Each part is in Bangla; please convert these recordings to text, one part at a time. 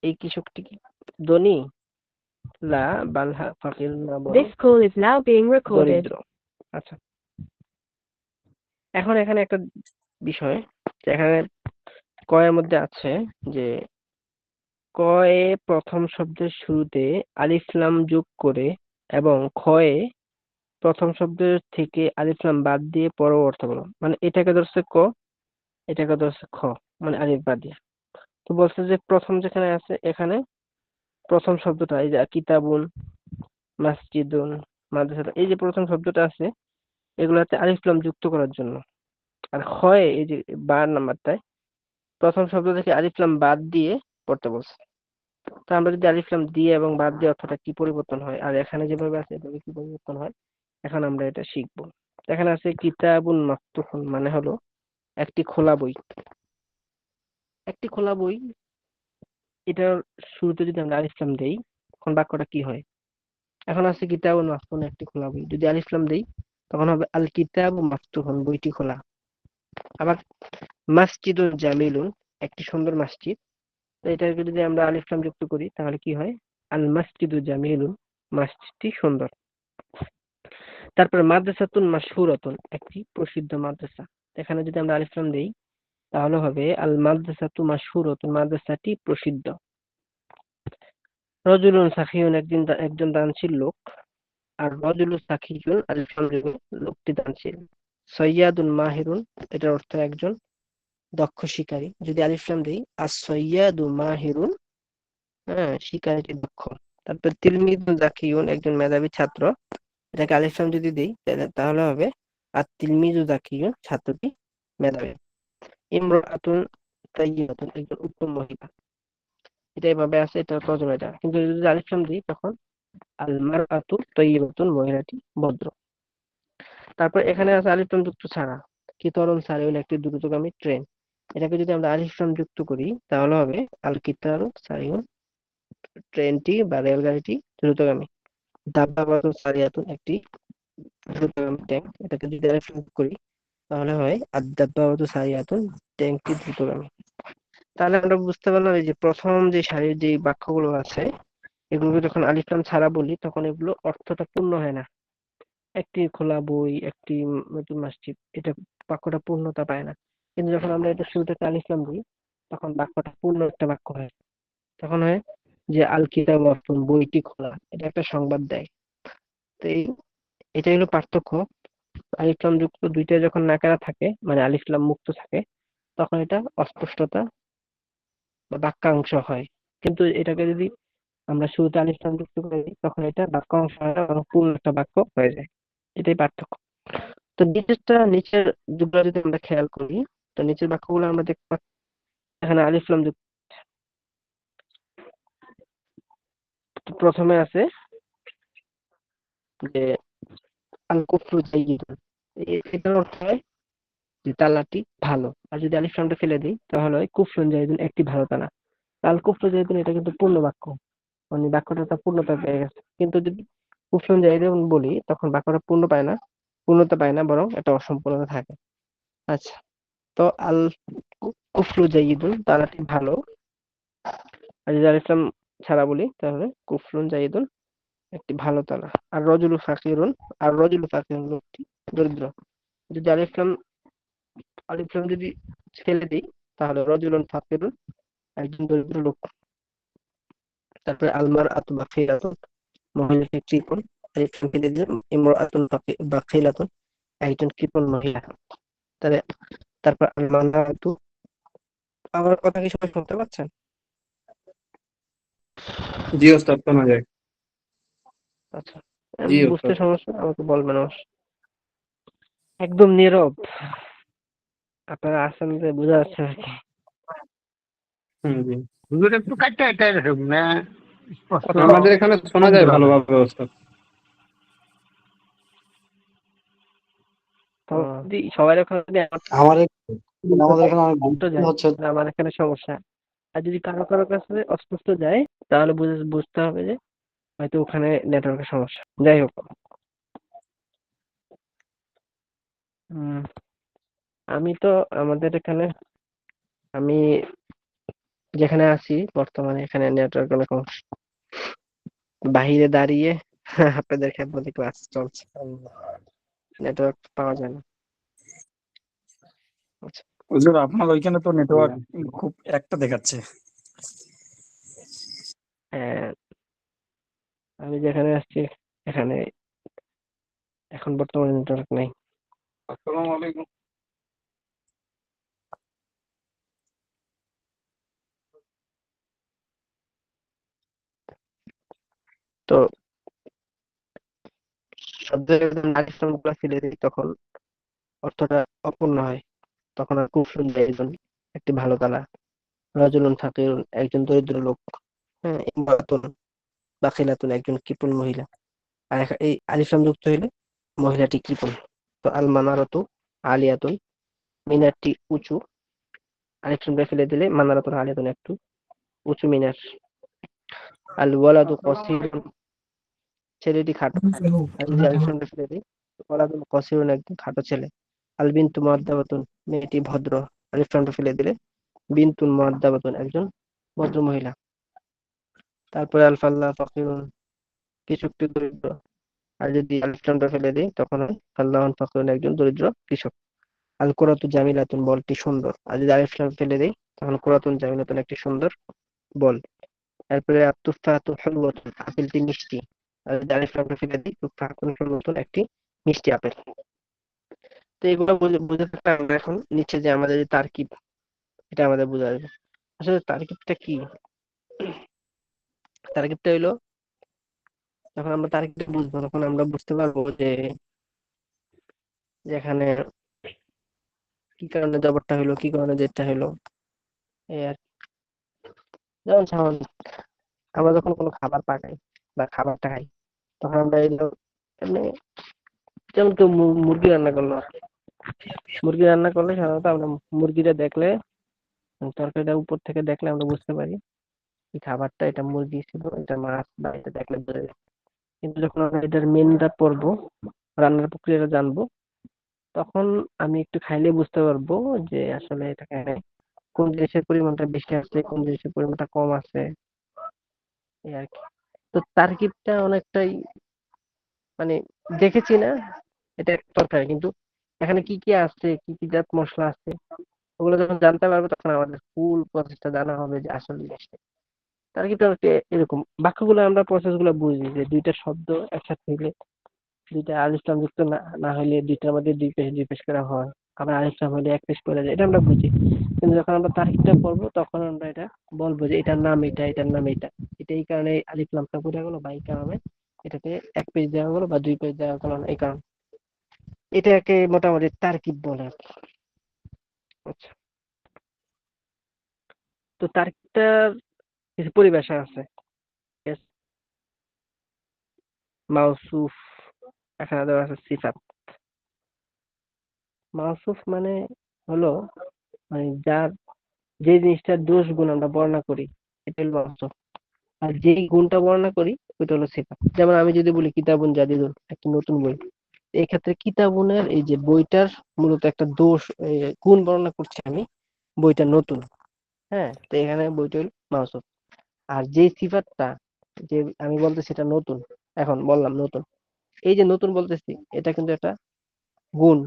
এই কৃষকটি কি ধনী? লা, বালহা ফাকির না, বরং This call is now being recorded. দরিদ্র। আচ্ছা, এখন এখানে একটা বিষয়, যে এখানে কয়ের মধ্যে আছে যে কয়ে প্রথম শব্দের শুরুতে আলিফ লাম যোগ করে এবং খয়ে প্রথম শব্দের থেকে আলিফ লাম বাদ দিয়ে পরের অর্থ বলো। মানে এটাকে ধরছে ক, এটাকে ধরছে খ, মানে আলিফ বাদ দিয়ে। তো বলছে যে প্রথম যেখানে আছে এখানে প্রথম শব্দটা, এই যে কিতাবুন, মাসজিদুন, মাদ্রাসা, এই যে প্রথম শব্দটা আছে এগুলাতে আলিফ লাম যুক্ত করার জন্য। আর হয় এই যে বার নাম্বারটায় প্রথম শব্দ থেকে আলিফ লাম বাদ দিয়ে পড়তে বলছে। তো আমরা যদি আলিফ লাম দিয়ে এবং বাদ দিয়ে অর্থটা কি পরিবর্তন হয় আর এখানে যেভাবে আছে এভাবে কি পরিবর্তন হয়, এখন আমরা এটা শিখবো। এখানে আছে কিতাবুন মাফতুহুন, মানে হলো একটি খোলা বই। একটি খোলা বই, এটার শুরুতে যদি আমরা আলিফ লাম দেই তখন বাক্যটা কি হয়? এখন আছে কিতাবুন মাফতুহুন, একটি খোলা বই, যদি আলিফ লাম দেই তখন হবে আল কিতাবু মাফতুহুন, বইটি খোলা। আবার মসজিদুল জামিলুন, একটি সুন্দর মসজিদ, তো এটাকে যদি আমরা আলিফ লাম যুক্ত করি তাহলে কি হয়? আল মসজিদু জামিলুন, মসজিদটি সুন্দর। তারপর মাদ্রাসাতুন মাশহুরাতুন, একটি প্রসিদ্ধ মাদ্রাসা, এখানে যদি আমরা আলিফ লাম দেই তাহলে হবে আল মাদ্রাসাতু মাশহুরাতুন, মাদ্রাসাটি প্রসিদ্ধ। রজুলুন সাখিউন, একজন দানশীল লোক। আর রজুলু সাখিউন আলিফ লাম যোগে লোকটি দানশীল। সৈয়াদুন মাহিরুন, এটার অর্থ একজন দক্ষ শিকারী, যদি আলিফ লাম দেই as-সাইয়াদু মাহিরুন, হ্যাঁ শিকারীটি দক্ষ। তারপর তিলমিদুন জাকিউন, একজন মেধাবী ছাত্র, এটাকে আলিফ লাম যদি দেই তাহলে হবে আর-তিলমিজু জাকিউন, ছাত্রটি মেধাবী। ইমরাআতুন তাইয়্যিবাতুন, একজন উত্তম মহিলা, এটা এভাবে আছে, এটা প্রথমে এটা, কিন্তু যদি আলিফ লাম দিই তখন আল-মারআতু তাইয়্যিবাতুন, মহিলাটি ভদ্র। তারপর এখানে আছে আলিফ লাম যুক্ত ছাড়া, কিতরুন সারিউন, একটি দ্রুতগামী ট্রেন, এটাকে যদি আমরা আলিফ লাম যুক্ত করি তাহলে হবে আল কিতারু সারিউন, ট্রেনটি বা রেলগাড়িটি দ্রুতগামী। দাব্বাবাতুন সারিয়াতুন, একটি দ্রুতগামী ট্যাঙ্ক, এটাকে যদি আলিফ লাম যোগ করি তাহলে হয় আদ-দাব্বাবাতু সারিয়াতুন, ট্যাঙ্কটি দ্রুতগামী। তাহলে আমরা বুঝতে পারলাম এই যে প্রথম যে সারির যে বাক্যগুলো আছে এগুলোকে যখন আলিফ লাম ছাড়া বলি তখন এগুলো অর্থটা পূর্ণ হয় না। একটি খোলা বই, একটি নতুন মসজিদ, এটা বাক্যটা পূর্ণতা পায় না। কিন্তু যখন আমরা এটা শুরুতে একটা আলিফ লাম দিই তখন বাক্যটা পূর্ণ একটা বাক্য হয়। তখন হয় যে আল কিতাব মাফতুন, বইটি খোলা, এটা একটা সংবাদ দেয়। তো এটাই হলো পার্থক্য। আলিফ লাম যুক্ত দুইটা যখন নাকারা থাকে, মানে আলিফ লাম মুক্ত থাকে, তখন এটা অস্পষ্টতা বা বাক্যাংশ হয়। কিন্তু এটাকে যদি আমরা শুরুতে আলিফ লাম যুক্ত করে দিই তখন এটা বাক্যাংশ হয় না, বরং পূর্ণ একটা বাক্য হয়ে যায়। এটাই পার্থক্য। তো নিচের যুগটা যদি আমরা খেয়াল করি, তো নিচের বাক্যগুলো আমরা দেখতে পাচ্ছি এখানে আলিফ লাম যুক্ত। প্রথমে আছে যে আল কুফরু জাইয়িদুন, এটার অর্থ হয় যে তালাটি ভালো। আর যদি আলিফ লামটা ফেলে দিই তাহলে হয় কুফরুন জাইয়িদুন, একটি ভালো তালা। আল কুফরু জাইয়িদুন এটা কিন্তু পূর্ণ বাক্য, মানে বাক্যটা তার পূর্ণতা পেয়ে গেছে। কিন্তু যদি কুফরুন জাইয়িদুন বলি তখন বাক্যটা পূর্ণতা পায় না, বরং এটা অসম্পূর্ণতা থাকে। আচ্ছা, তো আল কুফরু জাইয়িদুন, তালাটি ভালো। আর যদি আলিফ লাম ছাড়া বলি তাহলে কুফরুন জাইয়িদুন, একটি ভালো তালা। আর রজুলু ফাকিরুন, আর রজুলু ফাকিরুন, লোকটি দরিদ্র। যদি আলিফ লাম যদি ফেলে দিই তাহলে রজুলুন ফাকিরুন, একজন দরিদ্র লোক। তারপরে আলমার আতু বাখিলাতুন, মহিলাকে কৃপণ, আলিফ লাম ফেলে দিলাম ইমরাআতুন বাখিলাতুন, একজন কৃপণ মহিলা। তাহলে তারপর আলমানা আতু, আমার কথা কি সবাই শুনতে পাচ্ছেন? জি ওস্তাদ, শোনা যায়। আচ্ছা, জি বুঝতে ওস্তাদ। সমস্যা আমাকে বলবেন অবশ্য। একদম নীরব আপনারা আছেন যে বোঝা যাচ্ছে আর কি। জি। হুজুর একটু কাটতে কাটতে না, স্পষ্ট আমাদের এখানে শোনা যায় সুন্দর হবে। ভালোভাবে ওস্তাদ। যদি সবার এখানে যদি আমাদের আমাদের এখানে অনেক স্পষ্ট বৃষ্টি যায় হচ্ছে। তাহলে আমার এখানে সমস্যা। আর যদি কারো কারো কাছে অস্পষ্ট যায় তাহলে বুঝতে হবে যে হয়তো ওখানে নেটওয়ার্কের সমস্যা। যাই হোক, আমি তো আমাদের এখানে আমি যেখানে আছি বর্তমানে এখানে নেটওয়ার্ক অনেক কম। বাহিরে দাঁড়িয়ে আপনাদের খেদমতে ক্লাস চলছে, নেটওয়ার্ক পাওয়া যায় না। আচ্ছা, হুজুর আপনার ওইখানে তো নেটওয়ার্ক খুব একটা দেখাচ্ছে। হ্যাঁ, আমি যেখানে আসছি এখানে এখন বর্তমানে নেটওয়ার্ক নেই। আসসালামু আলাইকুম। তো সব জায়গায় যখন আলিফ লাম গুলা ফেলে দিই তখন অর্থটা অপূর্ণ হয়। তখন আর খুব সুন্দর একজন, একটি ভালো তালা, রাজুলুন ফাকিরুন একজন দরিদ্র লোক, হ্যাঁ, ইমরাতুন বাখিলাতুন একজন কৃপণ মহিলা। আর এই আলিফ লাম যুক্ত হইলে মহিলাটি কৃপণ। তো আল মানারাতু আলিয়াতুন, মিনারটি উঁচু। আলিফ লামটা ফেলে দিলে মানারাতুন আলিয়াতুন একটু উঁচু মিনার। আল ওয়ালাদু কসিরুন ছেলেটি খাটো। আর যদি আলিফ লামটা ফেলে দিই ওয়ালাদুন কসিরুন একদম খাটো ছেলে। আল বিনতু মুআদ্দাবাতুন মেয়েটি ভদ্র। আলিফ লামটা ফেলে দিলে বিনতুন মুআদ্দাবাতুন একজন ভদ্র মহিলা। তারপরে আল ফাল্লাহ ফাকিরুন কৃষকটি দরিদ্র। আর যদি আলিফ লামটা ফেলে দিই তখন হয় ফাল্লাহুন ফাকিরুন একজন দরিদ্র কৃষক। আল কুরাতু জামিলাতুন বলটি সুন্দর। আর যদি আলিফ লাম ফেলে দিই তখন কুরাতুন জামিলাতুন একটি সুন্দর বল। তারপরে আর তুফাহাতু হুলওয়াতুন আপেলটি মিষ্টি। আর যদি আলিফ লামটা ফেলে দিই তুফাহাতুন হুলওয়াতুন একটি মিষ্টি আপেল। তো এগুলো বুঝে থাকলে আমরা এখন নিচে যে আমাদের যে তারকিব, এটা আমাদের বোঝা যাবে। আসলে তারকিবটা কি? তারকিবটা হইলো, যখন আমরা তারকিবটা বুঝবো তখন আমরা বুঝতে পারবো যে যেখানে কি কারণে জবরটা হইলো, কি কারণে জেরটা হইলো, এই আর কি। যেমন স্বাভাবিক আমরা যখন কোনো খাবার পাকাই বা খাবারটা খাই তখন আমরা এগুলো এমনি, যেমন কেউ মুরগি রান্না করলো, মুরগি রান্না করলে সাধারণত আমরা মুরগিটা দেখলে, তরকারিটা উপর থেকে দেখলে আমরা বুঝতে পারি এই খাবারটা এটা মুরগি ছিল, এটা মাছ, বা এটা দেখলে বোঝা যায়। কিন্তু যখন আমরা এটার মেনুটা পড়বো, রান্নার প্রক্রিয়াটা জানবো, তখন আমি একটু খাইলে বুঝতে পারবো যে আসলে এটা কোন জিনিসের পরিমাণটা বেশি আছে, কোন জিনিসের পরিমাণটা কম আছে, এই আর কি। তো তারকিবটা অনেকটাই মানে দেখেছি না, এটা একটা তরকারি, কিন্তু এখানে কি কি আছে, কি কি জাত মশলা আছে, ওগুলো যখন জানতে পারবো তখন আমাদের ফুল প্রসেসটা জানা হবে যে আসলে জিনিসটা। তারকিবটা হচ্ছে এরকম, বাক্যগুলো আমরা প্রসেস গুলো বুঝি যে দুইটা শব্দ একসাথে হইলে, দুইটা আলিফ লাম যুক্ত না না হইলে দুইটার মধ্যে দুই পেশ করা হয়, আবার আলিফ লাম হইলে এক পেশ করা যায়, এটা আমরা বুঝি। কিন্তু যখন আমরা তারকিবটা পড়বো তখন আমরা এটা বলবো যে এটার নাম এটা, এটার নাম এটা, এটা এই কারণে আলিফ লামটা পড়ে গেলো, বা এই কারণে এটাকে এক পেজ দেওয়া হলো বা দুই পেজ দেওয়া হলো না, এই কারণে। এটাকে মোটামুটি তারকিব বলে আর কি। আচ্ছা, তো তারকিবটার কিছু পরিভাষা আছে। Yes, মাউসুফ, এখানে দেওয়া আছে সিফাত। মাউসুফ মানে হলো মানে যার, যে জিনিসটার দোষ গুণ আমরা বর্ণনা করি এটা হলো মাউসুফ। আর যেই গুণটা বর্ণনা করি ওইটা হলো সিফাত। যেমন আমি যদি বলি কিতাবুন জাদিদুন একটা নতুন বই, এই ক্ষেত্রে কিতাবুনের এই যে বইটার মূলত একটা দোষ, গুণ বর্ণনা করছি আমি, বইটা নতুন। হ্যাঁ, তো এখানে বইটা হলো মাউসুফ। আর যে সিফাতটা, যে আমি বলতেছি এটা নতুন, এখন বললাম নতুন, এই যে নতুন বলতেছি এটা কিন্তু একটা গুণ,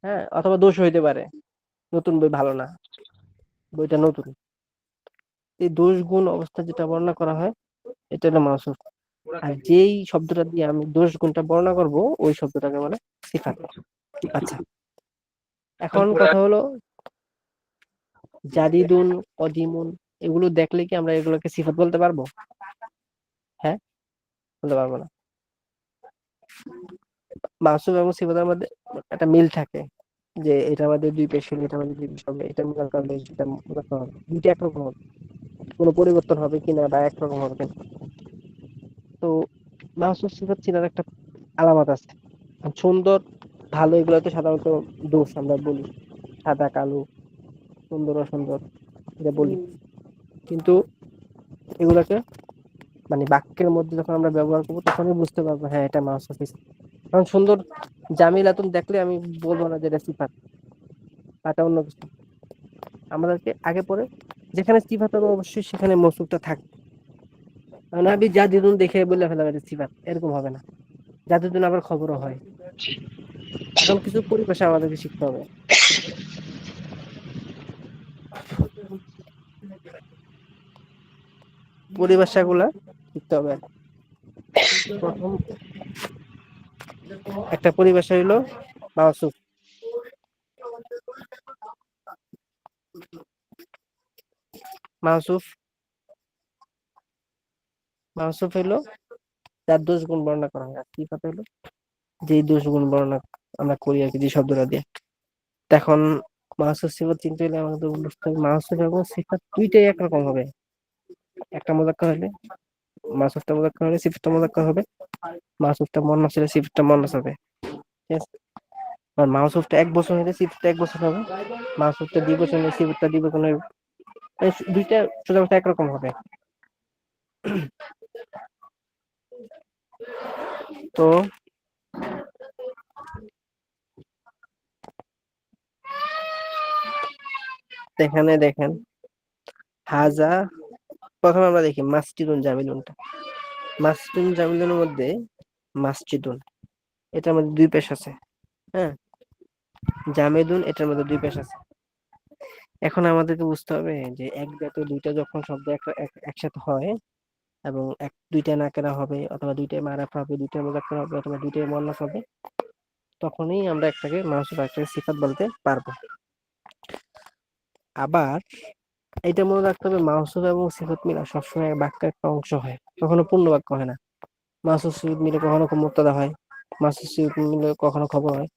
হ্যাঁ, অথবা দোষ হইতে পারে, নতুন বই ভালো না, বইটা নতুন। এই দোষ গুণ অবস্থা যেটা বর্ণনা করা হয় এটা হলো মাউসুফ। আর যেই শব্দটা দিয়ে আমি দোষ গুণটা বর্ণনা করব ওই শব্দটাকে বলে সিফাত। আচ্ছা, এখন কথা হলো জাদিদুন, কদিমুন, এগুলো দেখলে কি আমরা এগুলোকে সিফাত বলতে পারবো? হ্যাঁ, বলতে পারবো না। মাউসুফ এবং সিফাতের মধ্যে একটা মিল থাকে, যে এটার মধ্যে দুই পেশ হলে এটার মধ্যে দুই পেশ হবে, এটা মিলান করলে সেটা মুলাক্কা হবে, দুইটা একরকম হবে, কোনো পরিবর্তন হবে কিনা বা একরকম হবে কিনা। তো মাউসুফ সিফাত চিনার একটা আলামত আছে। সুন্দর, ভালো, এগুলো তো সাধারণত দোষ আমরা বলি, সাদা কালো, সুন্দর অসুন্দর, এটা বলি। কিন্তু এগুলাকে মানে বাক্যের মধ্যে যখন আমরা ব্যবহার করবো তখনই বুঝতে পারবো হ্যাঁ এটা মাউসুফ। কারণ সুন্দর জামিলাতুন দেখলে আমি বলবো না যে এটা সিফাত, এটা অন্য কিছু। আমাদেরকে আগে পরে যেখানে সিফাত হবে অবশ্যই সেখানে মৌসুফটা থাকবে। মানে আমি জাদুদুন দেখে বলে ফেলাম এটা সিফাত, এরকম হবে না। জাদুদুন আবার খবরও হয়। এখন কিছু পরিভাষা আমাদেরকে শিখতে হবে। পরিভাষাগুলা শিখতে হবে। প্রথম একটা পরিভাষা হইলো মাওসুফ। মাওসুফ মাওসুফ হইলো যার দোষ গুণ বর্ণনা করা হয়, আর সিফাত হইলো যেই দোষ গুণ বর্ণনা আমরা করি আর কি, যে শব্দটা দিয়ে। এখন মাওসুফ সিফাত চিনতে হলে আমাদের বুঝতে হবে মাওসুফ এবং সিফাত দুইটাই একরকম হবে। একটা মুযাক্কার হলে মাওসুফটা মুযাক্কার হলে সিফাতটা মুযাক্কার হবে, মাওসুফটা মুয়ান্নাস হলে সিফাতটা মুয়ান্নাস হবে। ঠিক আছে? আর মাওসুফটা এক বছর হলে সিফাতটা এক বছর হবে, মাওসুফটা 2 বছর হলে সিফাতটা 2 বছর হবে। মানে দুইটা সোজা কথা একরকম হবে। তো এখানে দেখেন হাজা, প্রথমে আমরা দেখি মাসজিদুন জামিলুনটা। মাসজিদুন জামিলুনের মধ্যে মাসজিদুন এটার মধ্যে দুই পেশ আছে, হ্যাঁ। জামেদুন এটার মধ্যে দুই পেশ আছে। এখন আমাদেরকে বুঝতে হবে যে এক জাতীয় দুইটা যখন শব্দ একসাথে হয় এবং দুইটা নাকেরা হবে অথবা দুইটাই মারাফা হবে, দুইটাই মুযাক্কার হবে অথবা দুইটাই মুয়ান্নাস হবে, তখনই আমরা একটাকে মাউসুফ একটাকে সিফাত বলতে পারবো। আবার এটা মনে রাখতে হবে মাউসুফ এবং সিফাত মিলা সবসময় বাক্যের একটা অংশ হয়, কখনো পূর্ণ বাক্য হয় না। মাউসুফ সিফাত মিলে কখনো মুবতাদা হয়, মাউসুফ সিফাত মিলে কখনো খবর হয়।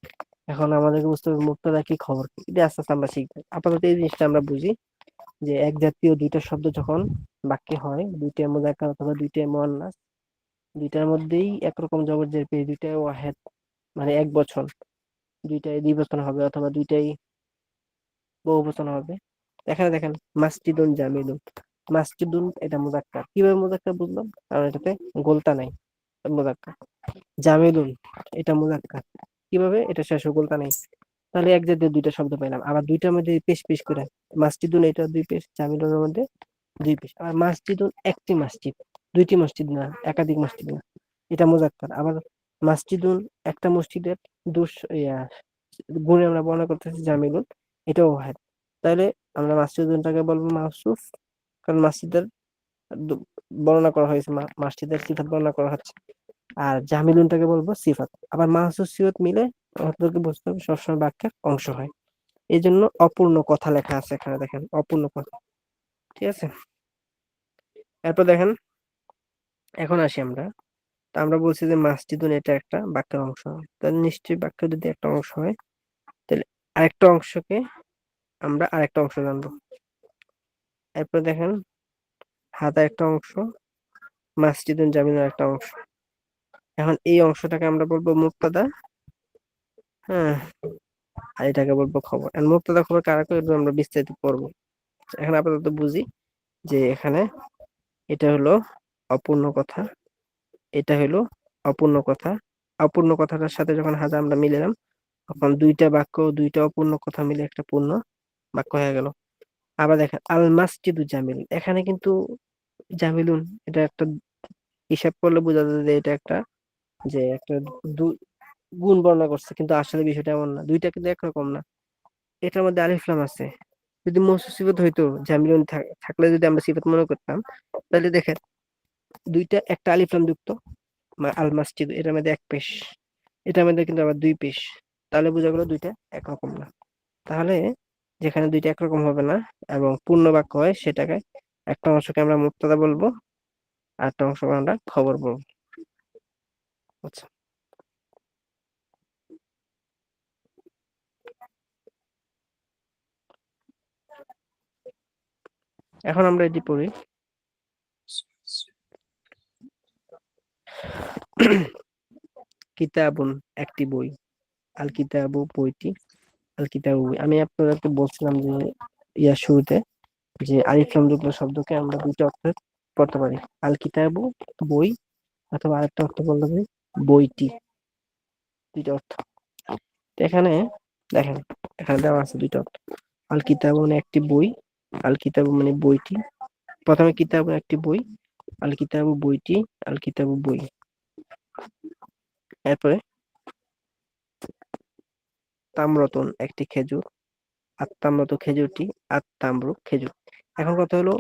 এখন আমাদেরকে বুঝতে হবে মুবতাদা কি খবর কি, এটা আস্তে আস্তে আমরা শিখবো। আপাতত এই জিনিসটা আমরা বুঝি যে এক জাতীয় দুইটা শব্দ যখন বাক্যে হয়, দুইটাই মুযাক্কার অথবা দুইটাই মুয়ান্নাস, দুইটার মধ্যেই একরকম জবর জের পেয়ে দুইটাই ওয়াহেদ, মানে এক বচন, দুইটাই দ্বিবচন হবে অথবা দুইটাই বহুবচন হবে। এখানে দেখেন মাসজিদুন জামিলুন, মাসজিদুন এটা মুযাক্কার, কিভাবে মুযাক্কার বুঝলাম, কারণ এটাতে গোলতা নাই, মুযাক্কার। জামিলুন এটা মুযাক্কার, কিভাবে, এটা শেষে গোলতা নাই। তাহলে এক জাতীয় দুইটা শব্দ পেলাম। আবার দুইটার মধ্যে পেশ পেশ করে, মাসজিদুন এটা দুই পেশ, জামিলুনের মধ্যে দুই পেশ। আর মাসজিদুন একটি মসজিদ, দুইটি মসজিদ না, একাধিক মসজিদ না, এটা মুযাক্কার। আবার মাসজিদুন একটা মসজিদের দুশ গুণে আমরা বর্ণনা করতেছি জামিলুন, এটাও হয়। তাহলে আমরা মাসজিদুনটাকে বলবো মাউসুফ, কারণ মসজিদের বর্ণনা করা হয়েছে, মসজিদের সিফাত বর্ণনা করা হচ্ছে। আর জামিলুনটাকে বলবো সিফাত। আবার মাউসুফ সিফাত মিলে আমাদেরকে বুঝতে হবে সবসময় বাক্যের অংশ হয়। এই জন্য অপূর্ণ কথা লেখা আছে এখানে, দেখেন অপূর্ণ কথা। ঠিক আছে, এরপর দেখেন, এখন আসি আমরা। তা আমরা বলছি যে মাসজিদুন এটা একটা বাক্যের অংশ হয়, তাহলে নিশ্চয়ই বাক্য যদি একটা অংশ হয়, তাহলে আরেকটা অংশকে আমরা আরেকটা অংশ জানবো। এরপর দেখেন হাদা একটা অংশ, মাসজিদুন জামিলুন একটা অংশ। এখন এই অংশটাকে আমরা বলবো মুবতাদা, হ্যাঁ, আর এটাকে বলবো খবর। আর মুবতাদা খবর কারা করে আমরা বিস্তারিত পড়বো। এখন আপাতত বুঝি যে এখানে এটা হলো অপূর্ণ কথা, এটা হলো অপূর্ণ কথা। অপূর্ণ কথাটার সাথে যখন হাজা আমরা মিলালাম, তখন দুইটা বাক্য, দুইটা অপূর্ণ কথা মিলে একটা পূর্ণ বাক্য হয়ে গেল। আবার দেখেন আল মাসজিদু জামিলুন, এখানে কিন্তু জামিলুন এটা একটা হিসাব করলে বোঝা যায় যে এটা একটা, যে একটা গুণ বর্ণনা করছে, কিন্তু আসলে বিষয়টা এমন না, দুইটা কিন্তু একরকম না। এটার মধ্যে আলিফ লাম আছে। যদি মৌসুফ সিফাত হইতো, জামিলুন থাকলে যদি আমরা সিফাত মনে করতাম, তাহলে দেখেন দুইটা, একটা আলিফ লাম যুক্ত আল মাসজিদ, এটার মধ্যে এক পেশ, এটার মধ্যে কিন্তু আবার দুই পেশ, তাহলে বোঝা গেল দুইটা একরকম না। তাহলে যেখানে দুইটা একরকম হবে না এবং পূর্ণ বাক্য হয়, সেটাকে একটা অংশকে আমরা মুবতাদা বলবো আর একটা অংশকে আমরা খবর বলবো। আচ্ছা, এখন আমরা এটি পড়ি। কিতাবুন একটি বই, আল কিতাবু বইটি, আল কিতাবু বই। আমি আপনাদেরকে বলছিলাম যে ইয়ার শুরুতে যে আলিফ লাম যুক্ত শব্দকে আমরা দুইটা অর্থে পড়তে পারি, আল কিতাবু বই, অথবা আরেকটা অর্থ বলতে পারি বইটি, দুইটা অর্থ। তো এখানে দেখেন, এখানে দেওয়া আছে দুইটা অর্থ। আল কিতাবু মানে একটি বই, আল কিতাবু মানে বইটি, প্রথমে কিতাবু একটি বই, আল কিতাবু বইটি, আল কিতাবু বই। এরপরে তামরতন একটি খেজুর, আত্মাম্রত খেজুরটি, আত্মাম্র খেজুর। এখন কথা হলো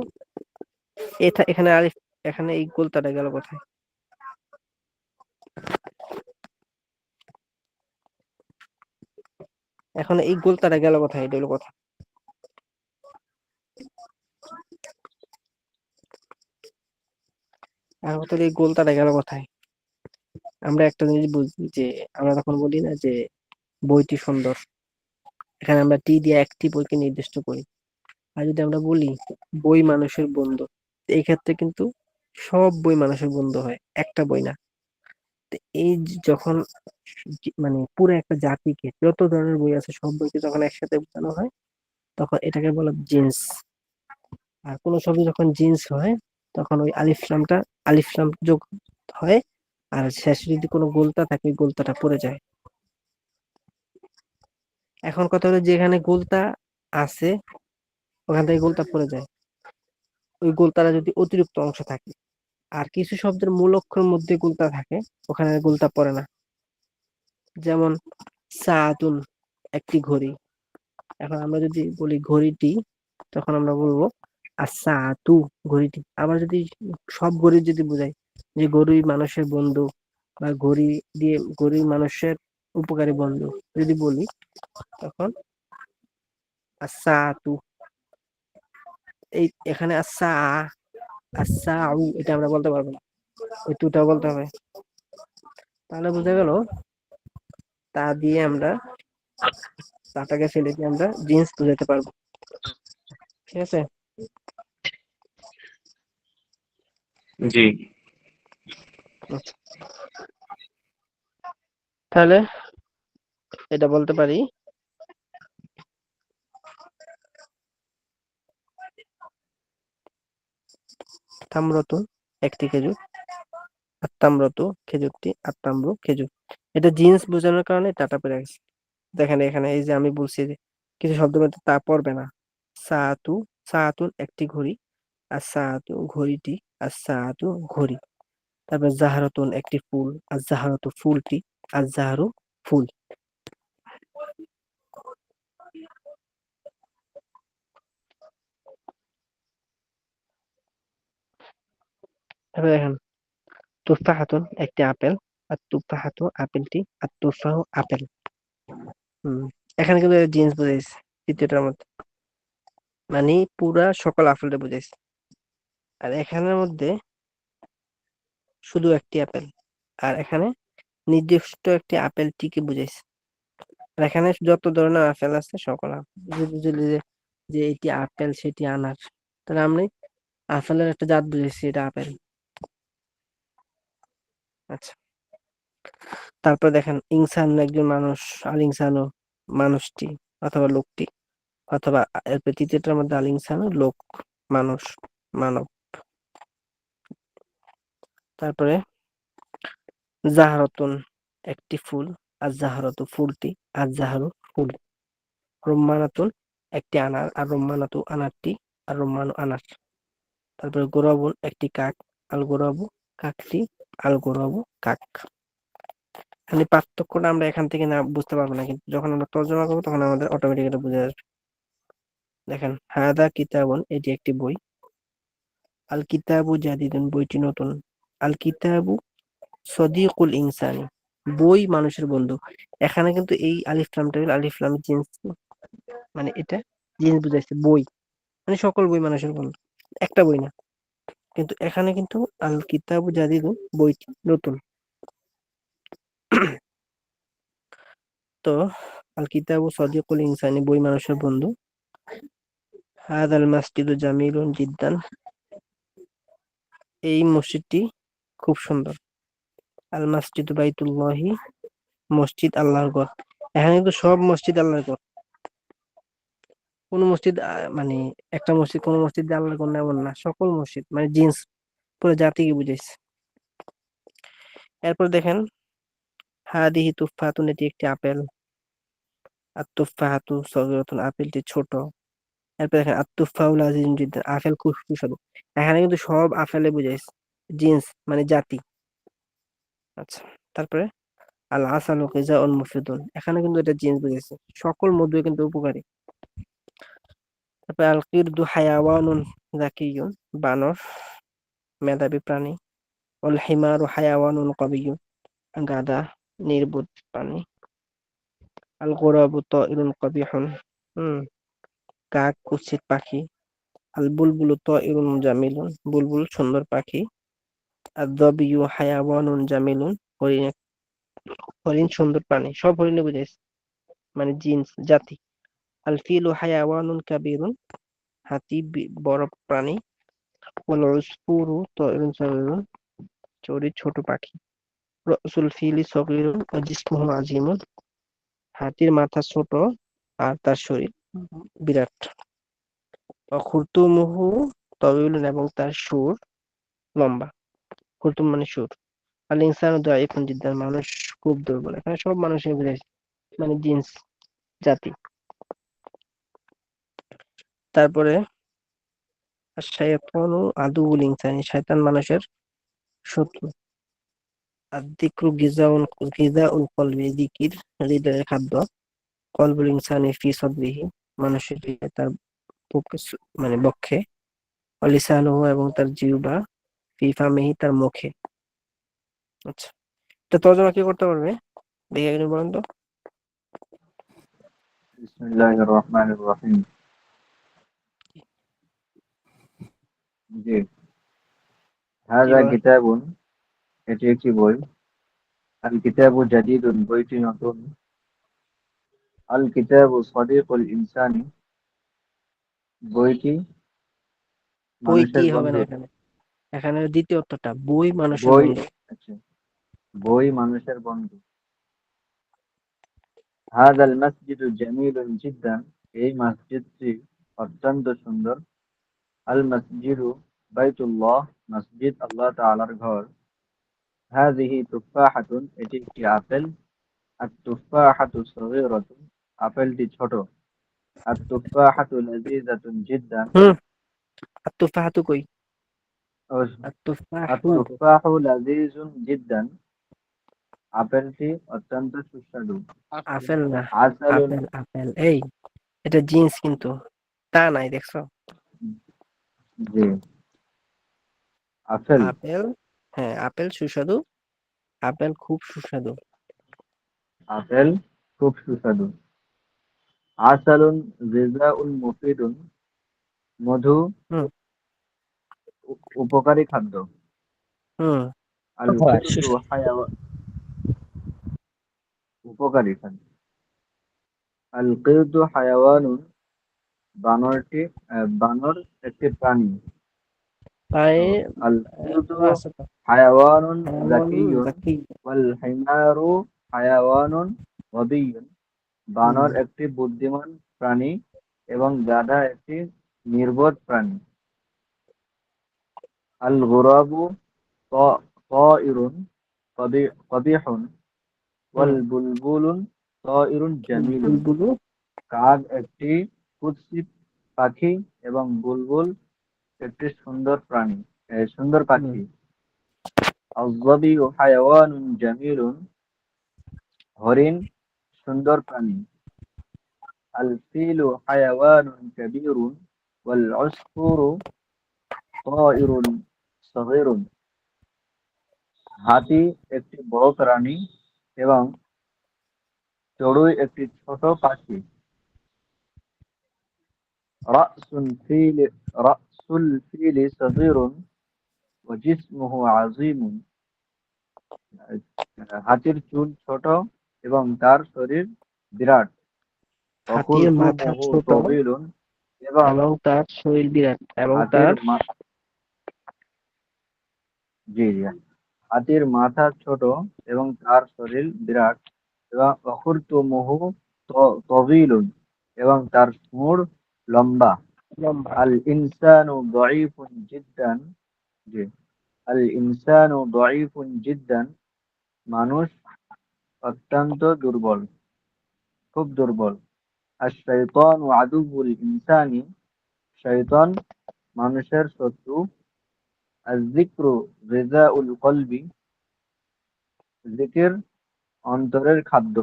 এখানে আলিফ, এখানে এই গোলতাটা গেল কোথায়? এখন এই গোলতাটা গেল কোথায়, এটা হলো কথা। এখন কথা হলো এই গোলতাটা গেল কোথায়? আমরা একটা জিনিস বুঝি যে আমরা তখন বলি না যে বইটি সুন্দর, এখানে আমরা টি দিয়ে একটি বইকে নির্দিষ্ট করি। আর যদি আমরা বলি বই মানুষের বন্ধু, এই ক্ষেত্রে কিন্তু সব বই মানুষের বন্ধু হয়, একটা বই না। তো এই যখন মানে পুরো একটা জাতিকে যত ধরনের বই আছে সব বইকে যখন একসাথে বোঝানো হয় তখন এটাকে বলে জিন্স। আর কোনো শব্দ যখন জিন্স হয় তখন ওই আলিফ লাম যোগ হয়, আর শেষে যদি কোনো গোলতা থাকে ওই গোলতাটা পড়ে যায়। এখন কথা হলো যেখানে গোলতা আছে ওখান থেকে গোলতা পড়ে যায়, ওই গোলতাটা যদি অতিরিক্ত অংশ থাকে। আর কিছু শব্দের মূল অক্ষরের মধ্যে গোলতা থাকে, ওখানে আর গোলতা পড়ে না। যেমন সাআতুন একটি ঘড়ি, এখন আমরা যদি বলি ঘড়িটি তখন আমরা বলবো আসাতু ঘড়িটি। আবার যদি সব ঘড়ি যদি বোঝাই যে ঘড়ি মানুষের বন্ধু বা ঘড়ি দিয়ে ঘড়ি মানুষের উপকারী বন্ধু যদি বলি তখন আসাতু। এই এখানে আসাউ এটা আমরা বলতে পারবো না, ওই তুটা বলতে হবে। তাহলে বোঝা গেল তা দিয়ে আমরা তাটাকে ফেলে দিয়ে আমরা জিন্স বোঝাতে পারবো। ঠিক আছে? জি। তাহলে এটা বলতে পারি তাম্রত একটি খেজুর, আত্মাম্রত খেজুরটি, আত্মাম্র খেজুর। এটা জিন্স বোঝানোর কারণে টাটা পড়ে গেছে। দেখেন এখানে এই যে আমি বলছি যে কিছু শব্দ মধ্যে তা পড়বে না। সাআতু, সাআতুন একটি ঘড়ি, আর সাআতু ঘড়িটি, আর সাআতু ঘড়ি। তারপর জাহারাতুন একটি ফুল, আর জাহারাতু ফুলটি, আর জাহারু ফুল। এবার দেখেন তুফাহাতুন একটি আপেল, আর তুফাহাতু আপেলটি, আর তুফাহু আপেল। হম, এখানে কিন্তু জিন্স বোঝাইছে তৃতীয়টার মধ্যে, মানে পুরা সকল আপেলটা বোঝাইছে। আর এখানের মধ্যে শুধু একটি আপেল, আর এখানে নির্দিষ্ট একটি আপেলটিকে বুঝাইছে। আর এখানে যত ধরনের আপেল আছে সকল আপেল যদি বুঝলি যে এটি আপেল সেটি আনার, তাহলে আমি আপেলের একটা জাত বুঝেছি, এটা আপেল। আচ্ছা, তারপর দেখেন ইনসান একজন মানুষ, আল ইনসানও মানুষটি অথবা লোকটি, অথবা এরপর তৃতীয়টার মধ্যে আল ইনসানও লোক, মানুষ, মানব। তারপরে জাহারতুন একটি ফুল, আর জাহারতু ফুলটি, আর জাহারু ফুল। রুম্মানাতুন একটি আনার, আর রুম্মানাতু আনারটি, আর রুম্মানু আনার। তারপরে গোরাবুন একটি কাক, আল গোরাবু কাকটি, আল গোরাবু কাক। খালি পার্থক্যটা আমরা এখান থেকে না বুঝতে পারবো না, কিন্তু যখন আমরা তর্জমা করবো তখন আমাদের অটোমেটিক এটা বুঝে আসবে। দেখেন হাদা কিতাবুন এটি একটি বই, আল কিতাবু জাদিদুন বইটি নতুন, আল কিতাবু সদিকুল ইনসানি বই মানুষের বন্ধু। এখানে কিন্তু এই আলিফ লাম আলিফ লাম জিন্স, মানে এটা জিন্স বুঝাইছে বই, মানে সকল বই মানুষের বন্ধু, একটা বই না। কিন্তু এখানে কিন্তু আল কিতাবু জাদিদুন বইটি নতুন। তো আল কিতাবু সদিকুল ইনসানি বই মানুষের বন্ধু। হাদাল মাসজিদু জামিলুন জিদ্দান এই মসজিদটি খুব সুন্দর। আল মাসজিদু বাইতুল্লাহি মসজিদ আল্লাহর ঘর। এখানে কিন্তু সব মসজিদ আল্লাহর ঘর, কোন মসজিদ মানে একটা মসজিদ কোন মসজিদ দিয়ে আল্লাহর ঘর না এমন না, সকল মসজিদ মানে জিন্স পুরো জাতিকে বুঝাইছে। এরপর দেখেন হাদিহি তুফাহাতুন এটি একটি আপেল, আর তুফাহাতু সগীরাতুন আপেলটি ছোট, এরপর দেখেন আত-তুফাহুল আজিজুন জিদ্দান, আপেল খুব সুস্বাদু। এখানে কিন্তু সব আপেলে বুঝাইছে, জিন্স মানে জাতি। আচ্ছা, তারপরে আল আসালু গিযাউন মুফিদুন, এখানে কিন্তু এটা জিন্স বুঝাইছে, সকল মধু কিন্তু উপকারী। তারপরে আল কিরদু হায়াওয়ানুন যাকিয়ুন, বানর মেধাবী প্রাণী। ওয়াল হিমারু হায়াওয়ানুন কবিয়্যুন, গাধা নির্বোধ প্রাণী। আল গোরাবু তায়রুন কবিহুন, হুম, কাক কুৎসিত পাখি। আল বুলবুলু তায়রুন জামিলুন, বুলবুল সুন্দর পাখি। আদ-দাবিয়ু হায়াওয়ানুন জামিলুন, হরিণ হরিণ সুন্দর প্রাণী, সব হরিণে বুঝাইছে, মানে জিন্স জাতি। আল ফিলু হায়াওয়ানুন কাবীরুন, হাতি বড় প্রাণী। ওয়াল উসফুরু তায়রুন সাগীরুন, চড়ুই ছোট পাখি। রাসুল ফিলি সগীরুন ওয়া জিসমুহু আজিমুন, হাতির মাথা ছোট আর তার শরীর বিরাট। ওয়া খুরতুমুহু তাওয়িলুন, এবং তার সুর লম্বা। খুরতুম মানে সুর। আল ইনসানু দাঈফুন জিদ্দান, মানুষ খুব দুর্বল, এখানে সব মানুষের বুঝাইছে, মানে জিন্স জাতি। তারপরে আশ-শাইতানু আদুউল ইনসানি, শয়তান মানুষের শত্রু। আয-যিকরু গিযাউল কলবি, যিকির হৃদয়ের খাদ্য। কলবুল ইনসানি ফি সাদরিহি, মানুষের হৃদয় তার মানে বক্ষে। ওয়া লিসানুহু, এবং তার জিহ্বা। ফি ফামিহি, তার মুখে। আচ্ছা, এটা তর্জমা কি করতে পারবে? দেখে একজন বলেন তো। بسم الله الرحمن الرحيم। জি, কি হাযা বলে? কিতাবুন, এটি একটি বই। আল কিতাবু জাদীদুন, বইটি নতুন। আল কিতাবু সদীকুল ইনসানি, বইটি বই কি মানুষের হবে না বন্ধু। এখানে, এখানে দ্বিতীয় অর্থটা বই মানুষের বই, বন্ধু। আচ্ছা, বই মানুষের বন্ধু। হাযাল মাসজিদু জামীলুন জিদ্দান, এই মসজিদটি অত্যন্ত সুন্দর। আল মসজিদু বাইতুল্লাহ, মসজিদ আল্লাহ তাআলার ঘর। হাযিহি তুফাহাতুন, এটি একটি আপেল। আত-তুফাহাতু সগীরাতুন, আপেলটি ছোট। আত-তুফাহাতু লাযীযাতুন জিদ্দান, হুম, আত-তুফাহাতু কই? ও আত-তুফাহু কই? আত-তুফাহু লাযীযুন জিদ্দান, আপেলটি অত্যন্ত সুস্বাদু। আপেল না, আসালুন, আপেল আপেল এই, এটা জিন্স কিন্তু তা নাই, দেখছো? জি, আপেল, আপেল, হ্যাঁ আপেল সুস্বাদু, আপেল খুব সুস্বাদু। আপেল খুব সুস্বাদু। আসালুন গিযাউন মুফিদুন, মধু হুম উপকারী খাদ্য। হুম, আল হয় কিরদু হায়াওয়া, উপকারী খাদ্য। আল কিরদু হায়াওয়ানুন, বানরটি বানর একটি প্রাণী। তাই তো আল কিরদু আছে তো, হায়াওয়ানুন হায়াওয়ান যাকিয়ুন, জাকি। ওয়াল হিমারু হায়াওয়ানুন গবিয়্যুন, হুম বানর একটি বুদ্ধিমান প্রাণী এবং গাধা একটি নির্বোধ প্রাণী। আল গুরাবু তায়িরুন কবিহুন, ওয়াল হুম, বুলবুলুন তায়িরুন জামিলুন, বুলবুলু, কাক একটি কুৎসিত পাখি এবং বুলবুল একটি সুন্দর প্রাণী, সুন্দর হুম, পাখি। আয-যাবিয়ু হায়াওয়ানুন জামিলুন, হরিণ সুন্দর প্রাণী। আল ফিলু হায়াওয়ানুন কাবীরুন, ওয়াল উসফুরু তায়িরুন সগীরুন, হাতি একটি বড় প্রাণী এবং চড়ুই একটি ছোট পাখি। রাসুল ফিল রাসুল ফিলি সগীরুন ওয়া জিসমুহু আযীমুন, হাতির চুল ছোট এবং তার শরীর বিরাট। হাতির মাথা অখুরতুমুহু ছোট তওয়ীলুন, এবং এবং তার শরীর বিরাট, এবং হাতির তার জি জি, হাতির মাথা ছোট এবং তার শরীর বিরাট। এবং অখুরতুমুহু তওয়ীলুন, এবং তার সুঁড় লম্বা। লম্বা। আল ইনসানু দাঈফুন জিদ্দান, জি, আল ইনসানু দাঈফুন জিদ্দান, মানুষ অত্যন্ত দুর্বল, খুব দুর্বল। আশ-শাইতানু আদুউল ইনসানি, শয়তান মানুষের শত্রু। আয-যিকরু গিযাউল কলবি, জিকির অন্তরের খাদ্য।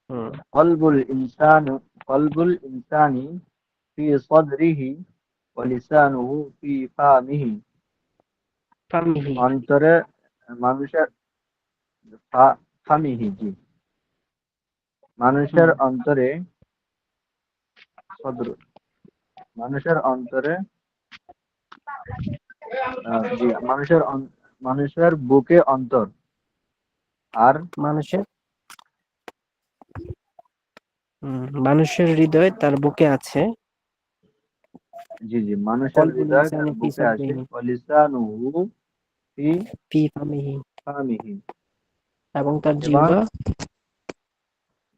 হুম কলবুল ইনসানি ফি সাদরিহি ওয়া লিসানুহু ফি ফামিহি। ফামিহি অন্তরে মানুষের ফামিহি, জি, মানুষের হুম অন্তরে সদর, মানুষের অন্তরে জি, মানুষের বুকে অন্তর। আর মানুষের মানুষের হৃদয় তার বুকে আছে। জি জি, মানুষের কলবুল হৃদয় তার ইনসানি ফি বুকে আছে। সাদরিহি ওয়া লিসানুহু ফি ফি ফামিহি, ফামিহি, এবং তার এবং জিহ্বা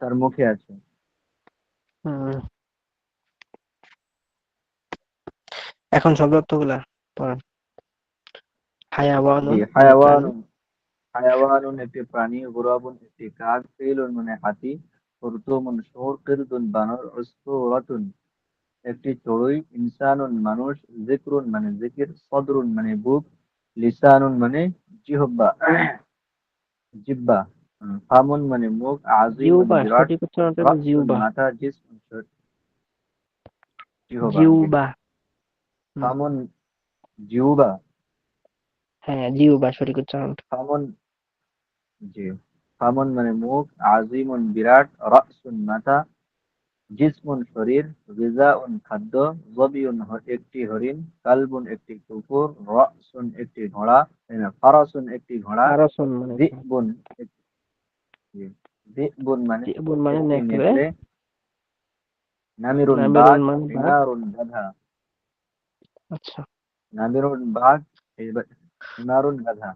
তার মুখে আছে। হুম, এখন সব অর্থগুলা পড়েন। জি, হায়াওয়ানুন মানে প্রাণী, হায়াওয়ানুন, হায়াওয়ানুন একটি প্রাণী, গুরাবুন একটি কাক, ফিলুন মানে হাতি, খুরতুমুন শুয়োর, কিরদুন বানর, উসফুরাতুন একটি চড়ুই, ইনসানুন মানুষ, যিকরুন মানে জিকির, সদরুন মানে বুক, লিসানুন মানে জিহ্বা, জিহ্বা, ফামুন মানে মুখ, আজিমুন জিহ্বা বিরাট, সঠিক উচ্চারণটা হলো রাসুন জিহ্বা। মাথা, জিসমুন জিহ্বা, জি, জিহ্বা হুম, ফামুন জিহ্বা, হ্যাঁ জিহ্বা সঠিক উচ্চারণ। ফামুন, জি, ফামুন মানে মুখ, আজিমুন বিরাট, রাসুন মাথা, জিসমুন শরীর, গিযাউন খাদ্য, যবিউন একটি হরিণ, কালবুন একটি কুকুর, রাসুন একটি ঘোড়া, ফারাসুন একটি ঘোড়া, পারাসন মানে যিবুন একটি, যিবুন মানে জিবুন মানে একটি নেকড়ে, নেকড়ে, নামিরুন বাঘ, নামিরুন মানে বাঘ। হিমারুন গাধা, আচ্ছা নামিরুন বাঘ, হিমারুন গাধা,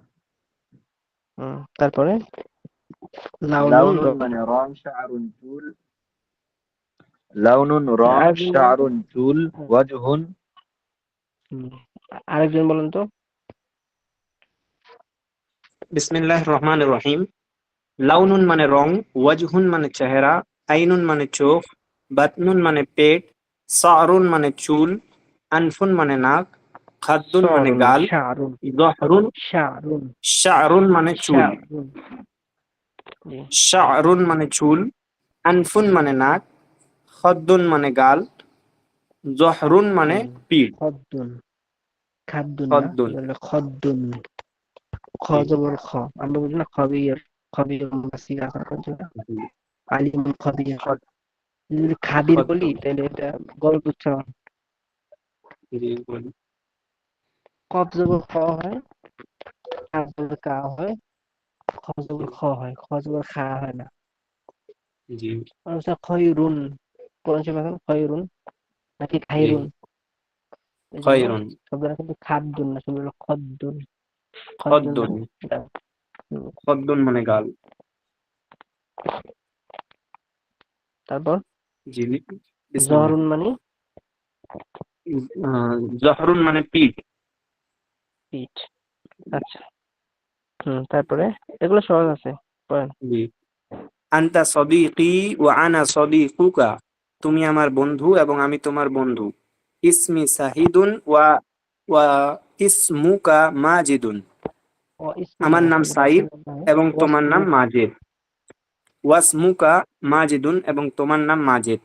তারপরে লাউনুন লাউনুন রং। মানে রং, শাআরুন চুল, লাউনুন রং, আরেকজন বলেন তো। শাআরুন চুল, ওয়াজহুন, হুম, আরেকজন বলেন তো। বিসমিল্লাহির রহমানির রহিম। লাউনুন মানে রং, ওয়াজহুন মানে চেহারা, আইনুন মানে চোখ, বাতনুন মানে পেট, সারুন মানে চুল, আনফুন মানে নাক, খাদ্দুন মানে সরুন না গাল, শারুন, জহরুন, শারুন, শারুন মানে চুল, শারুন জি, শারুন মানে চুল, আনফুন মানে নাক, খাদ্দুন মানে গাল, জহরুন মানে হুম, পিঠ। খদ্দুন, খাদ্দুন না, খদ্দুন, এটা হলো খদ্দুন। খ জি, জবর খ, আমরা বুঝি না খবির, খবির মাসিরা যেটা জি, আলিমুল খবির। খদ- যদি খাবির বলি খদ্দুন, তাহলে এটা গলত উচ্চারণ। জি, বলি, কফ জবর খ হয়, কাফ জবর কা হয়, খ জি, জবর খ হয়, খ জবর খা হয় না। জি, খয়রুন, কোরআন শরীফ আছে না, খয়রুন নাকি জি, খাইরুন, এই জন্য খয়রুন, শব্দটা কিন্তু খাদ্দুন না, শব্দ হলো খদ্দুন। খদ্দুন খদ্দুন, মানে এটা, হুম, খদ্দুন মানে গাল, তারপর জি, বিসমিল্লাহ। জহরুন মানে জহরুন মানে পিঠ। পিঠ। আচ্ছা তারপরে এগুলো সহজ আছে, পড়েন। জি, আনতা সদিকি ওয়া আনা সদিকুকা, তুমি আমার বন্ধু এবং আমি তোমার বন্ধু। ইসমি সাহিদুন ওয়া ওয়া ইসমুকা মাজিদুন, ও ইসমু আমার না, নাম আসলে সাইদ রাসূলের নাম এবং তোমার নাম ওয়াসমুকা। মাজেদ। ওয়াসমুকা মাজিদুন এবং তোমার নাম মাজেদ।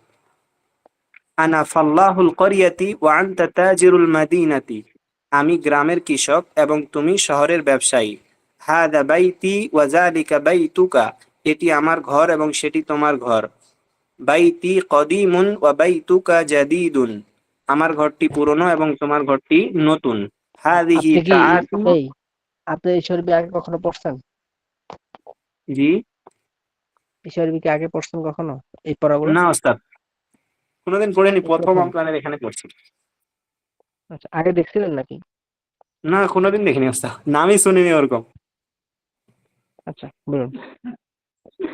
আনা ফাল্লাহুল করিয়াতি ওয়া আনতা তাজিরুল মাদিনাতি, আমি গ্রামের কৃষক এবং তুমি শহরের ব্যবসায়ী। হাদা বাইতি ওয়া যালিকা বাইতুকা, এটি আমার ঘর এবং সেটি তোমার ঘর। বাইতি কদিমুন ওয়া বাইতুকা জাদিদুন, আমার ঘরটি পুরনো এবং তোমার ঘরটি নতুন। হাদিহি আপনি কি সাআতু, এই আপনি এই শরীফে আগে কখনো পড়ছেন? জি, এই শরীফে কি আগে পড়ছেন কখনো এই পড়াগুলো? না ওস্তাদ, কোনোদিন পড়িনি, এই প্রথম প্রথম? আপনাদের এখানে পড়ছি। আচ্ছা, আগে দেখছিলেন নাকি? না, কোনোদিন দেখিনি ওস্তাদ, নামই শুনিনি ওরকম। আচ্ছা বলুন। জি,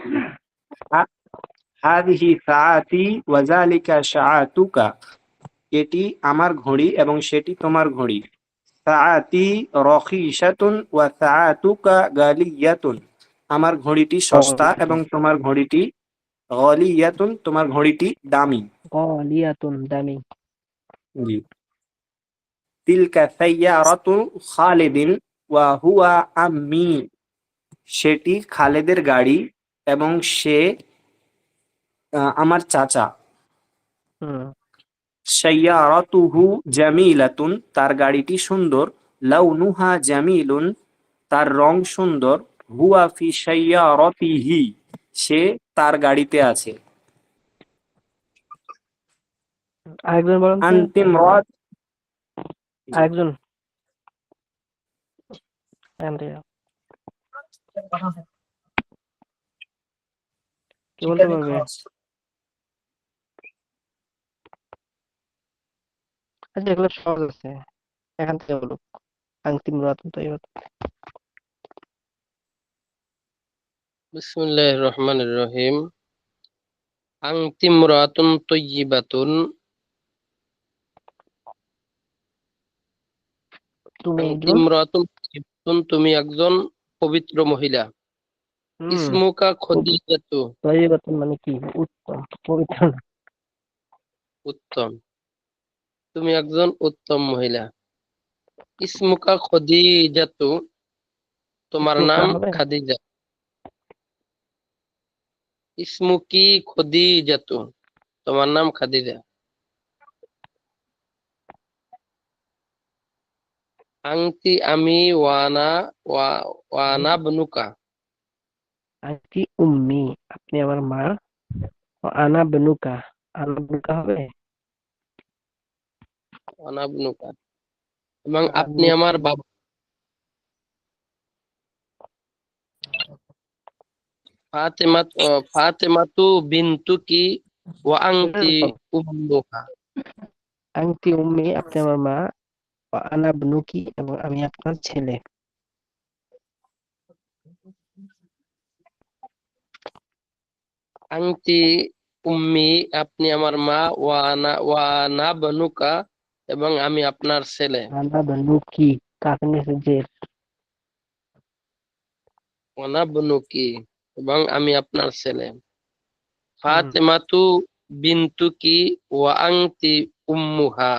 হাদিহি সাআতি ওয়া যালিকা শাআতুকা, এটি আমার ঘড়ি এবং সেটি তোমার ঘড়ি। সাআতি রখিসাতুন ওয়া সাআতুকা গালিয়াতুন, আমার ঘড়িটি সস্তা এবং তোমার ঘড়িটি গালিয়াতুন, তোমার ঘড়িটি দামি। গলিয়াতুন দামি। জি। তিলকা সাইয়ারাতু খালিদিন ওয়া হুয়া আম্মি, সেটি খালেদের গাড়ি এবং সে আমার চাচা। হুম সাইয়ারাতুহু জামিলাতুন, তার গাড়িটি সুন্দর। লাউনুহা জামিলুন, তার রং সুন্দর। হুয়া ফি সাইয়ারাতিহি, সে তার গাড়িতে আছে। আরেকজন বলেন তো, আনতিম রাত। আরেকজন এখান থেকে। কে বলতে পারবে? আচ্ছা, এগুলো সহজ আছে, এখান থেকে বলুক। আংতিম রাতুন তৈবাত। বিসমিল্লাহির রহমানির রহিম। আনতি ইমরাতুন তাইয়্যিবাতুন, তুমি আনতি একজন ইমরাতুন তাইয়্যিবাতুন, তুমি একজন পবিত্র মহিলা। হুম ইসমুকা খদিজাতু, তৈবাতুন মানে কি? উত্তম, পবিত্র না। উত্তম, তুমি একজন উত্তম মহিলা। ইসমুকা খদিজাতু, তোমার ইসমুকা নাম হবে? খাদিজা। ইসমুকি খদিজাতু, তোমার নাম খাদিজা। আংতি আমি, ওয়ানা ওয়ানা বনুকা, আন্টি উম্মি, আপনি আমার মা। ও আনা বনুকা, আনা বনুকা হবে? ওয়ানা বনুকা, এবং আনা আপনি বনুকা। আমার বাবা। ফাতেমাতু বিনতুকি ওয়া আনতি উম্মুহা, আন্টি উম্মি, আপনি আমার মা। ও আনা বনুকি, এবং আমি আপনার ছেলে। আনতি উম্মি, আপনি আমার মা। ওয়া আনা বনুকা, এবং আমি আপনার ছেলে। আনা বনুকি, কাকে নিয়েছে যে? ওয়ানা বনুকি, এবং আমি আপনার ছেলে। হুম ফাতেমাতু বিনতুকি ওয়া আনতি উম্মুহা,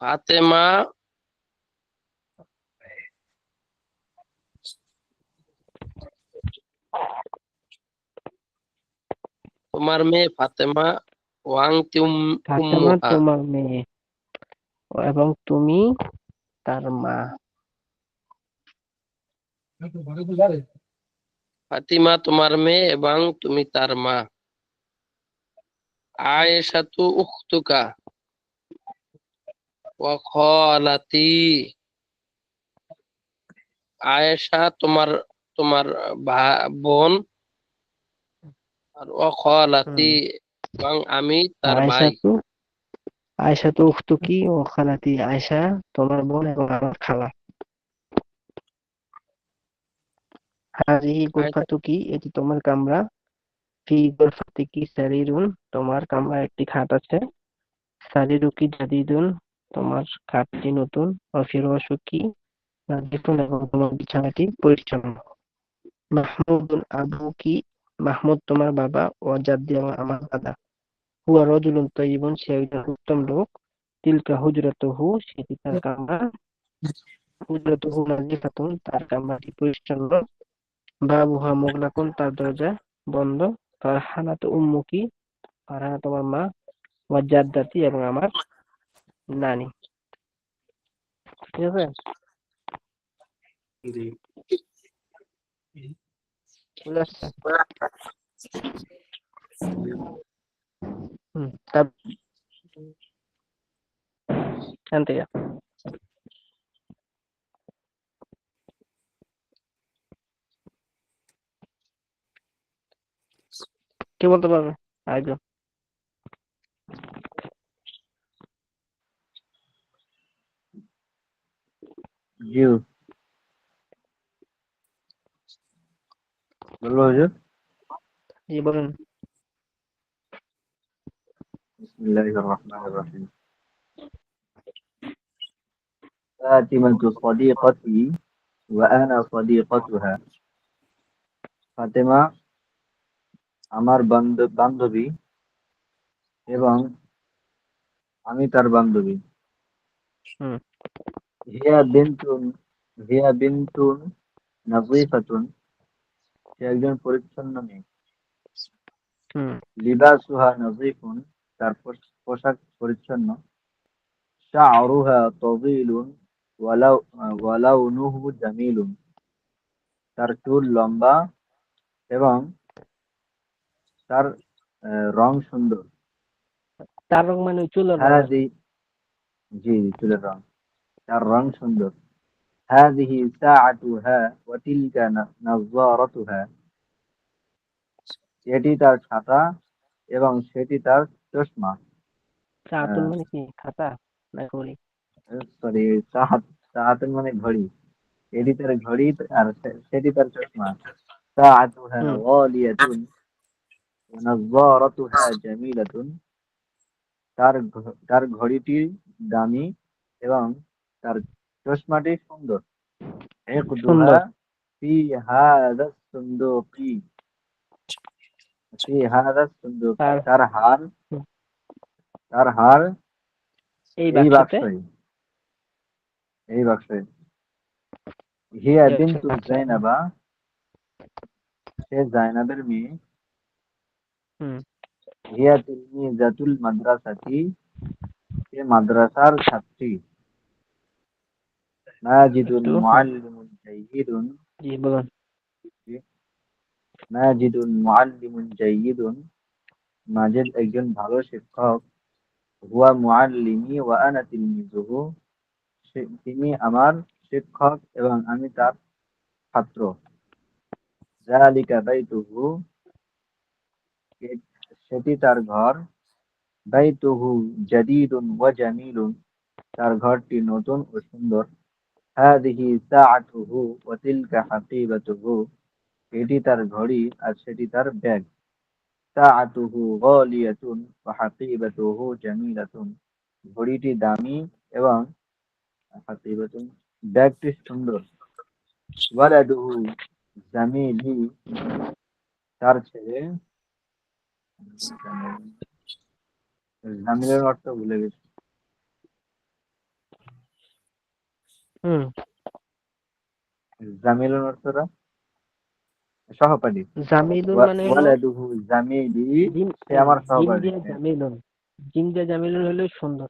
ফাতেমা তোমার মেয়ে। ফাতেমা ওয়া আনতি ফাতেমা উম্মুহা, তোমার মেয়ে, এবং তুমি তার মা। ফাতিমা তোমার মেয়ে এবং তুমি তার মা। আয়েশাতু উখতুকা ওয়া খালাতি, আয়েশা তোমার তোমার বোন। আর ওয়া খালাতি, হুম এবং আমি তার আয়েশা ভাই। তো, আয়েশা তো উখতুকি ও খালাতি, আয়েশা তোমার বোন এবং আমার খালা। হাজিহি আয়েশা গুরফাতুকি, এটি তোমার কামরা। ফি গুরফাতিকি সারিরুন, তোমার কামরায় একটি খাট আছে। সারিরুকি জাদিদুন, তোমার খাটটি নতুন। ও ফিরোশুকি নাজিফুন, এবং তোমার বিছানাটি পরিচ্ছন্ন। মাহমুদুন আবুকি, মাহমুদ তোমার বাবা। ও জাদ্দি, এবং আমার দাদা। হুয়া রজুলুন তয়্যিবুন, সে একজন উত্তম লোক। তিলকা হুজরাতুহু, সেটি তার কামরা। হুজরাতুহু নাজিফাতুন, তার কামরাটি পরিচ্ছন্ন। বাবুহা মুগলাকুন, তার দরজা বন্ধ। ফারহানাতু উম্মুকি, ফারহানা তোমার মা। ওয়া জাদ্দাতি, এবং আমার নানি। ঠিক আছে? জি। বুঝে আসছে? তার এখান থেকে কে বলতে পারবে? আরেকজন। জি বলবো হুজুর। জি বলুন। বিসমিল্লাহির রহমানির রহিম। ফাতিমাতু সাদিকাতি ওয়া আনা সাদিকাতুহা, ফাতেমা আমার বান্ধবী এবং আমি তার বান্ধবী। হুম হিয়া বিনতুন হিয়া বিনতুন নাযীফাতুন, সে একজন পরিচ্ছন্ন মেয়ে। হুম লিবাসুহা নাযীফুন, তার পোশাক পরিচ্ছন্ন। শা'রুহা তাওয়ীলুন ওয়ালাউ ওয়ালাউনুহু জামিলুন, তার চুল লম্বা এবং তার রং সুন্দর। তার রং মানে ওই চুলের রং আর হাদি, কি। জি চুলের রং, তার রং সুন্দর। হাদিহি সাআতুহা ওয়া তিলকা নাযযারাতুহা, এটি তার ছাতা এবং সেটি তার চশমা। চাতুল মানে কি খাতা না ঘড়ি? সরি, সাহাত, সাহাতুন মানে ঘড়ি। এটি তার ঘড়ি আর সেটি তার চশমা। সাআতুহা হুম গালিয়াতুন ওয়া নাযযারাতুহা জামিলাতুন, তার ঘড়িটি দামি এবং তার চশমাটি সুন্দর। ইকদুহা সুন্দর। ফি হাদা সুন্দুকি, ফি হাদা সুন্দুকি, তার হুম, তার হার এই এই বাক্সতে। বাক্সে, এই বাক্সে। হিয়া আচ্ছা বিনতু আচ্ছা জাইনাবা, সে জাইনাবের মেয়ে। হুম হিয়া তিলমিজাতুল মাদ্রাসাতি, সে মাদ্রাসার ছাত্রী। মাজিদুন একটু হুম মুআল্লিমুন জাইয়িদুন, জি বলুন। মাজিদুন মুআল্লিমুন জাইয়িদুন, মাজেদ একজন ভালো শিক্ষক। হুয়া মুআল্লিমি ওয়া আনা তিলমিজুহু, তিনি আমার শিক্ষক এবং আমি তার ছাত্র। যালিকা বাইতুহু, সেটি তার ঘর। বাইতুহু জাদীদুন ওয়া জামিলুন, তার ঘরটি নতুন ও সুন্দর। হাদিহি সাআতুহু ওয়া তিলকা হাকিবাতুহু, এটি তার ঘড়ি আর সেটি তার ব্যাগ। সাআতুহু গালিয়াতুন ওয়া হাকিবাতুহু জামিলাতুন, ঘড়িটি দামি এবং হাকিবাতুন ব্যাগটি সুন্দর। ওয়ালাদুহু জামিলি, তার ছেলে। জামিলের অর্থ ভুলে গেছি। হুম জামিলের অর্থটা সহপাঠী। জামিলুন মানে হলো ওয়ালাদুহু জামিলি, জিম, সে এই আমার জিম সহপাঠী। দিয়ে জামিলুন। জিম দিয়ে জামিলুন হলো সুন্দর,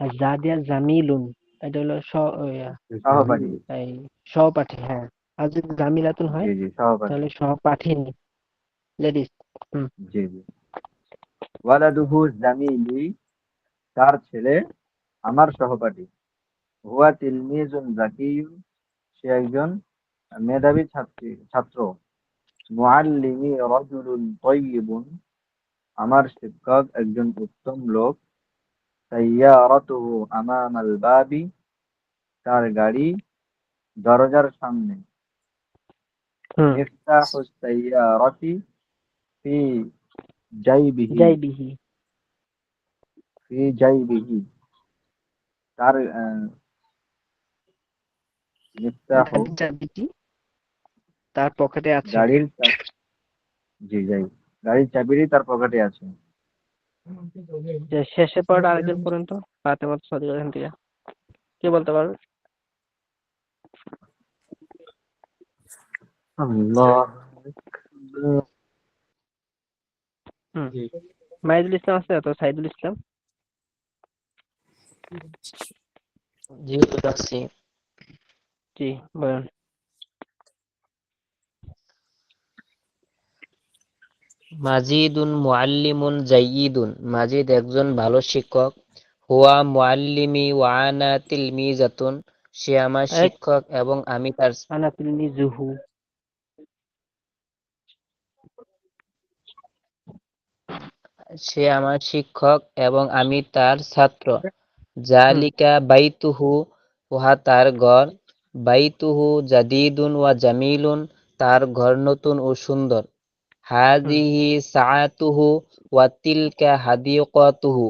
আর যা দিয়া জামিলুন এটা হলো সহপাঠী, এই সহপাঠী। হ্যাঁ, আর যদি জামিলাতুন হয় জি জি সহপাঠী, তাহলে সহপাঠিনী, লেডিস। হুম জি জি। ওয়ালাদুহু জামিলি, তার ছেলে আমার সহপাঠী। হুয়া তিলমিজুন জাকিয়ুন, সে একজন মেধাবী ছাত্র। মুআল্লিমি রাজুলুন তাইয়িবুন, আমার শিক্ষক একজন উত্তম লোক। সাইয়ারাতুহু আমামাল বাবি, তার গাড়ি দরজার সামনে। হুম মিফতাহুস সাইয়ারাতি ফি জাইবিহি, যাই বিহি, ফি জাইবিহি, তার মিফতাহু গাড়ির চাবিটি তার পকেটে আছে। গাড়ির জি যাই, গাড়ির চাবিটি তার পকেটে আছে। যে শেষে পড়াটা আরেকজন পড়েন তো, ফাতেমা সাদিক এখান থেকে কে বলতে পারবে? আল্লাহ। হুম মাহিদুল ইসলাম আছে তো, সাইদুল ইসলাম। জি আছি। জি বলেন। মাজিদুন মুআল্লিমুন জাইয়িদুন, মাজিদ একজন ভালো শিক্ষক। হুয়া মুআল্লিমি ওয়া আনা তিলমিজাতুন, সে আমার এক শিক্ষক এবং আমি তার আনাতিলনি জুহু। সে আমার শিক্ষক এবং আমি তার ছাত্র। হুম জালিকা বাইতুহু, উহা তার ঘর। বাইতুহু জাদিদুন ওয়া জামিলুন, তার ঘর নতুন ও সুন্দর। হুম হাযিহি সাআতুহু ওয়া তিলকা হাদিকাতুহু,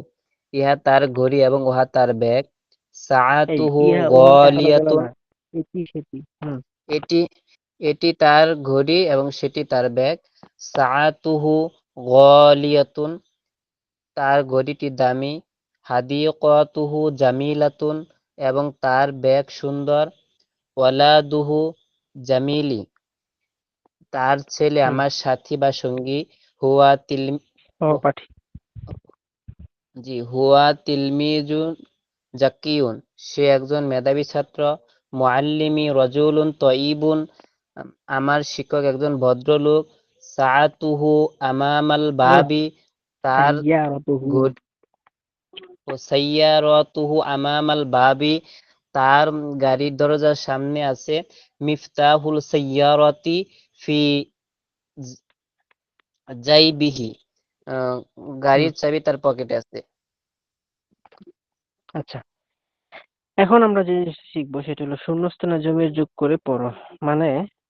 ইহা তার ঘড়ি এবং উহা তার ব্যাগ। এই সাআতুহু ইহা উহা কথাটা বলে গালিয়াতুন, না, এটি সেটি। হুম এটি এটি তার ঘড়ি এবং সেটি তার ব্যাগ। সাআতুহু গালিয়াতুন, তার ঘড়িটি দামি। হাদিকাতুহু জামিলাতুন, এবং তার ব্যাগ সুন্দর। ওয়ালাদুহু জামিলি, তার ছেলে হুম, আমার সাথী বা সঙ্গী। হুয়া তিল সহপাঠী। হুয়া তিলমিজুন জাকিউন, সে একজন মেধাবী ছাত্র। মুআল্লিমি রজুলুন তয়িবুন, আমার শিক্ষক একজন ভদ্রলোক। সাআতুহু আমামাল বাবি, তার সাইয়ারাতুহু। ঘড়ি সাইয়ারাতুহু আমামাল বাবি, তার গাড়ির দরজার সামনে আছে। মিফতাহুল সাইয়ারাতি ফি জাইবিহি, আহ, হুম, গাড়ির চাবি তার পকেটে আছে। আচ্ছা, এখন আমরা যে জিনিসটা শিখবো সেটা হলো শূন্যস্থানে জমির যোগ করে পড়ো। মানে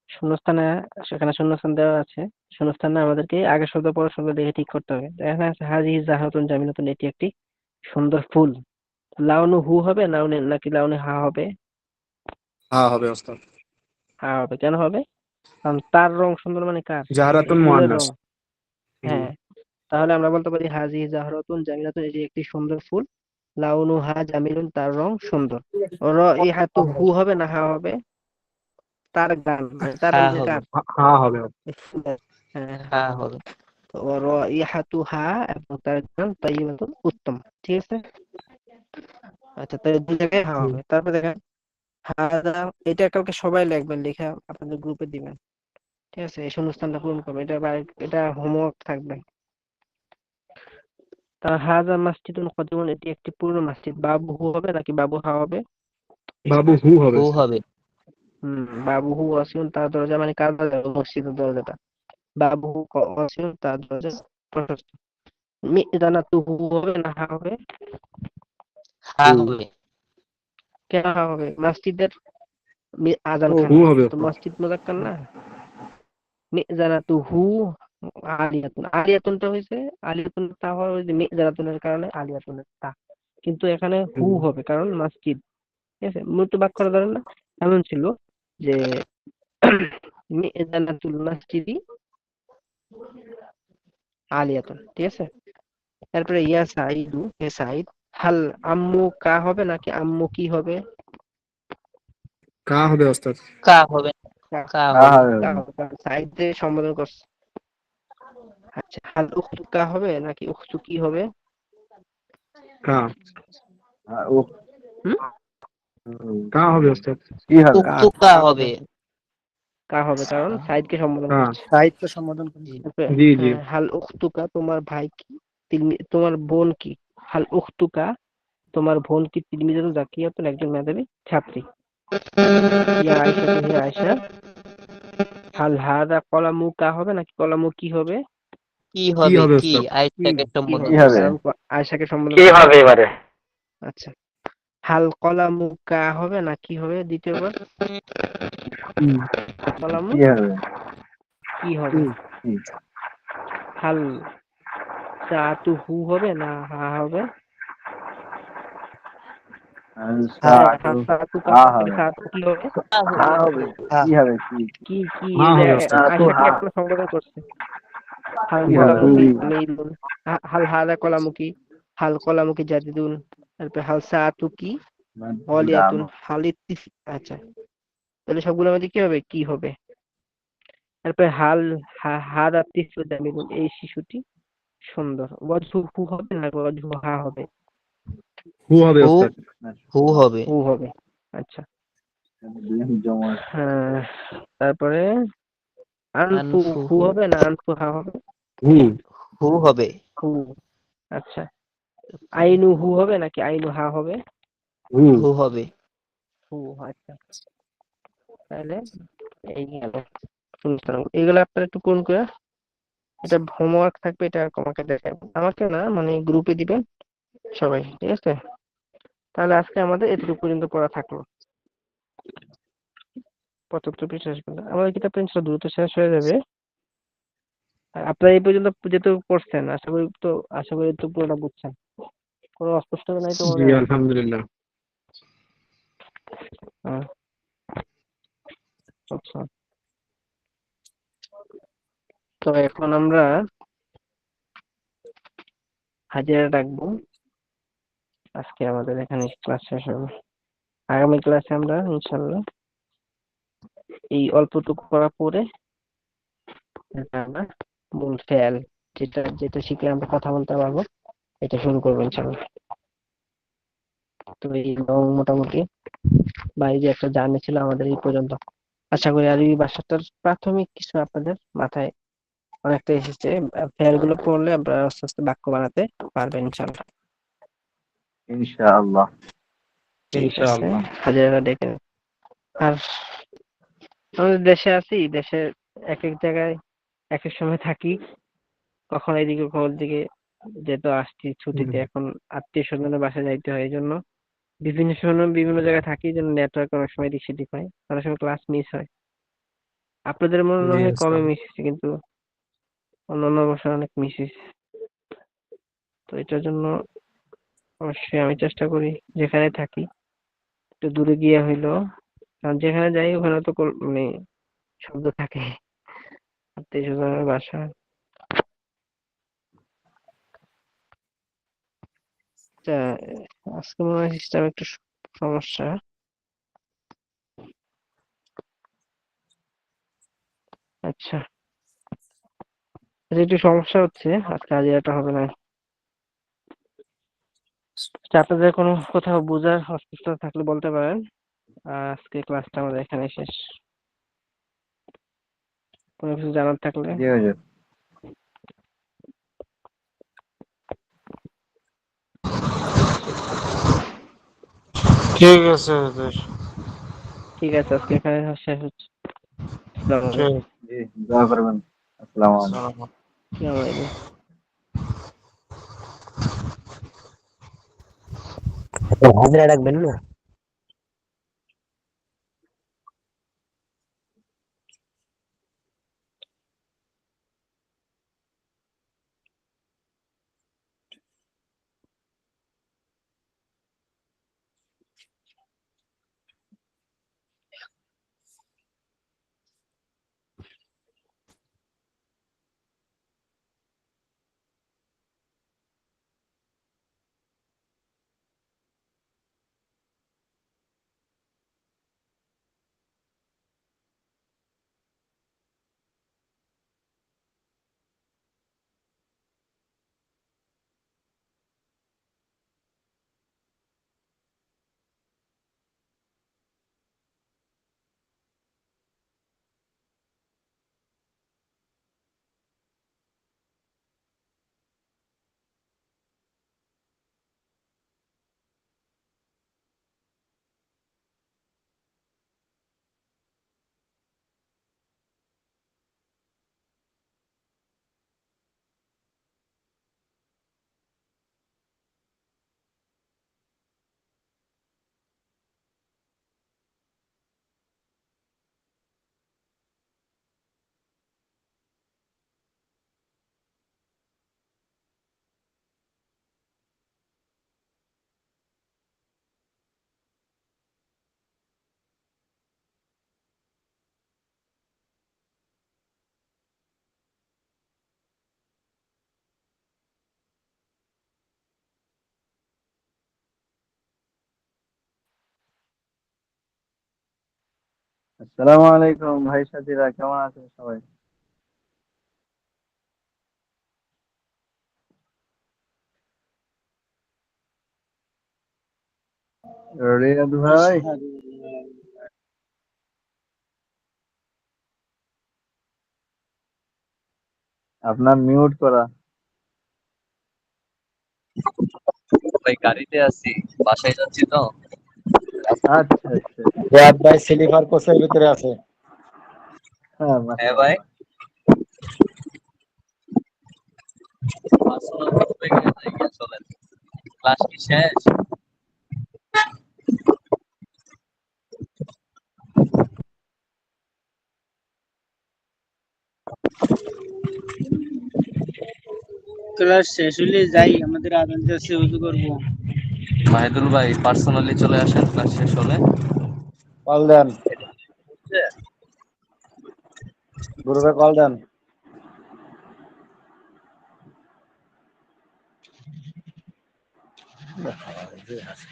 শূন্যস্থানে, সেখানে শূন্যস্থান দেওয়া আছে, শূন্যস্থানে আমাদেরকে আগে শব্দ পরের শব্দ দেখে ঠিক করতে হবে। এখানে আছে হাজিহি জাহারাতুন জামিলাতুন, এটি একটি সুন্দর ফুল। লাউনু হু হবে নাকি লাউনে হা হবে? হ্যাঁ হবে ওস্তাদ। হা হবে। কেন হবে? কারণ তার রং সুন্দর, মানে কার? এই জাহারাতুন ফুলের মুআন্নাস। রং। জি। হ্যাঁ, তাহলে আমরা বলতে পারি হাজিহি জাহরাতুন জামিলাতুন, এটি একটি সুন্দর ফুল। লাউনু হা জামিলুন, তার রং সুন্দর। র ইহাতু হু হবে না হা হবে? তার গান, মানে তার হা বলতে হবে। কার? হ্যাঁ হবে। এই ফুলের। হ্যাঁ, হা হা হবে। হবে। তো র ইহাতু হা, এবং তার গান তাইয়িবাতুন, উত্তম। ঠিক আছে। আচ্ছা, তাহলে দুই জায়গায় হা হুম। হবে। তারপরে দেখেন হাদা, এটা কালকে সবাই লিখবেন, লিখে আপনাদের গ্রুপে দিবেন। ঠিক আছে, এই শূন্যস্থানটা পূরণ করবেন, এটা হোমওয়ার্ক থাকবে। তার হাজা মসজিদুন কদিমুন, এটি একটি পুরনো মসজিদ। বাবু হু হবে নাকি বাবু হা হবে? বাবু হু হবে হু ওস্তাদ। হবে। বাবু হু ওয়াসিউন, তার দরজা, মানে কার দরজা? মসজিদের দরজাটা। বাবু হু ওয়াসিউন, তার দরজা প্রশস্ত। মিদানা তু হু হবে না হা হবে? হা হু। হবে। কেন হা হবে? মসজিদের হু আজানখানা হবে তো ওস্তাদ। মসজিদ মুজাক্কার না। মিজানা তু হু আলিয়াতুন, আলিয়াতুনটা হয়েছে, আলিয়াতুন তা হওয়ার ওই যে মিজানাতুনের কারণে আলিয়াতুনের তা, কিন্তু এখানে হু হুম। হবে কারণ মসজিদ। ঠিক আছে, মূলত বাক্যটা ধরেন না, এমন ছিল যে মিজানাতুল মসজিদি আলিয়াতুন। ঠিক আছে, তারপরে ইয়া সাইদু, হে সাইদ। হাল আম্মু কা হবে নাকি আম্মু কি হবে? কা হবে ওস্তাদ। কা হবে। কা। কা হ্যাঁ হবে। কা হ্যাঁ হবে, কারণ সাইদে সম্বোধন করছে। আচ্ছা, হাল উখতু কা হবে নাকি উখতু কি হবে? কা। হ্যাঁ, ও হুম, কা হবে ওস্তাদ। কি হবে? উক্তু কা কা হবে। হবে। কা হবে কারণ সাইদকে সম্বোধন কা। করছে। সাহিত্য সম্বোধন জি। করছে। তারপরে, জি জি। হ্যাঁ, হাল উখতুকা, তোমার ভাই কি? তোমার বোন কি? হাল উখতুকা, তোমার বোন কি? তিলমিজাতুন জাকিয়াতুন, একজন মেধাবী ছাত্রী। ইয়া আয়েশা, তো হে আয়েশা। হাল হাদা কলামুকা হবে নাকি কলামু কি হবে? কি কি হবে? হবে কি ওস্তাদ। আয়েশাকে কি সম্বোধন কি হবে হবে? করছে। কারণ আয়েশাকে সম্বোধন কি করছে। হবে এবারে? আচ্ছা, হাল কলামুকা হবে না কি হবে দ্বিতীয়বার? হুম। হাল কলামু কি হবে? কি হবে? হুম। কি? হাল সাতু হু হবে না হা হবে? হা সাতু হাল সাতু কা হা হবে, হবে। সাতু কি হবে? হা হবে। হা। কি হবে? কি? কি কি হা এই যে হবে ওস্তাদ। সাতু আয়েশা কি হা। আপনার সম্বোধন করছে? হাল কি হবে? কলামুকি হুম। জামিলুন, হাল হাদা কলামুকি, হাল কলামুকি জাদিদুন। তারপরে হাল সাতুকি ওয়ালিয়াতুন, জামু। হাল ইত্তিফ। আচ্ছা, তাহলে সবগুলোর মধ্যে কি হবে? কি হবে। তারপরে হাল হাদা তিফলু জামিলুন, এই শিশুটি সুন্দর। ওয়াজহু হু হবে না ওয়াজহু হা হবে? হু হবে হু। ওস্তাদ। হু হবে। হু হবে। আচ্ছা, জমা। হ্যাঁ, তারপরে আনফু আনফু হু হু। হবে না আনফু হা হবে? হু। হু হবে। হু। আচ্ছা, আইনু হু হবে নাকি আইনু হা হবে? হু। হু হবে। হু। আচ্ছা, তাহলে এই গেল শূন্যস্থান। এগুলো আপনারা একটু পূরণ করে, এটা হোমওয়ার্ক থাকবে, এটা আমাকে দেখাবেন, আমাকে না মানে গ্রুপে দিবেন সবাই। ঠিক আছে, তাহলে আজকে আমাদের এতটুকু পর্যন্ত পড়া থাকলো। 75 পৃষ্ঠা শেষ পর্যন্ত আমাদের কিতাব পৃষ্ঠা দ্রুত শেষ হয়ে যাবে। আর আপনারা এই পর্যন্ত যেটুকু পড়ছেন, আশা করি তো পুরোটা বুঝছেন, কোনো অস্পষ্টতা নাই তো জি মনে হয়? আলহামদুলিল্লাহ। হ্যাঁ, আচ্ছা, তো এখন আমরা হাজিরা ডাকবো। আজকে আমাদের এখানে ক্লাস শেষ হবে। আগামী ক্লাসে আমরা ইনশাল্লাহ এই অল্পটুকু করার পরে আমরা মূল ফেল, যেটা যেটা শিখলে আমরা কথা বলতে পারবো, এটা শুরু করবো ইনশাল্লাহ। তো এই মোটামুটি বাইরে একটা জার্নি ছিল আমাদের এই পর্যন্ত। আশা করি আরবি ভাষাটার প্রাথমিক কিছু আপনাদের মাথায় অনেকটা এসেছে। ফেল গুলো পড়লে আপনারা আস্তে আস্তে বাক্য বানাতে পারবেন ইনশাল্লাহ। ইনশাআল্লাহ। ঠিক আছে, ইনশাআল্লাহ। হাজারা ডেকে নিন। আর আমাদের দেশে আছি, দেশের এক এক জায়গায় এক এক সময় থাকি, কখন এদিকে কখন ওদিকে, যেহেতু আসছি ছুটিতে, এখন আত্মীয় স্বজনের বাসায় যাইতে হয়, এই জন্য বিভিন্ন সময় বিভিন্ন জায়গায় থাকি, এই জন্য নেটওয়ার্ক অনেক সময় এদিক সেদিক হয়, অনেক সময় ক্লাস মিস হয়। আপনাদের মনে জি হয় কমে স্যার। মিস হচ্ছে, কিন্তু অন্যান্য বছর অনেক মিস হয়েছে। তো এটার জন্য অবশ্যই আমি চেষ্টা করি যেখানে থাকি একটু দূরে গিয়ে হইলো, কারণ যেখানে যাই ওখানে তো মানে শব্দ থাকে, আত্মীয় স্বজনের বাসা। আচ্ছা, আজকে মনে হয় সিস্টেম একটু সমস্যা। আচ্ছা, এটা একটু সমস্যা হচ্ছে, আজকে হাজিরাটা হবে না। আচ্ছা, আপনাদের কোনো কোথাও বোঝার অসুবিধা থাকলে বলতে পারেন। আজকে ক্লাসটা আমাদের এখানে শেষ। কোনো কিছু জানার থাকলে। জি হুজুর। ঠিক আছে হুজুর। ঠিক আছে, আজকে এখানে শেষ হচ্ছে। আসসালামু ঠিক। আলাইকুম। জি, দোয়া করবেন। আসসালামু আলাইকুম। আসসালামু আসসালামু আলাইকুম। হাজিরা ডাকবেন না? আসসালামু আলাইকুম ভাই সাথীরা, কেমন আছেন সবাই? রিয়াদ ভাই, আপনার মিউট করা। ভাই গাড়িতে আছি, বাসায় যাচ্ছি তো। আচ্ছা আচ্ছা। রিয়াদ ভাই স্লিপার কোচের ভিতরে আছে। হ্যাঁ, হ্যাঁ ভাই, মাশাআল্লাহ। পার্সোনাল গ্রুপে গিয়ে যাই গিয়ে চলেন। ক্লাস কি শেষ? ক্লাস শেষ হলে যাই, আমাদের আদান দিতেছে, ওযু করব। মাহিদুল ভাই পার্সোনালি চলে আসেন ক্লাস শেষ হলে। কল দেন, গ্রুপে কল দেন। দেখা হয় যে আছে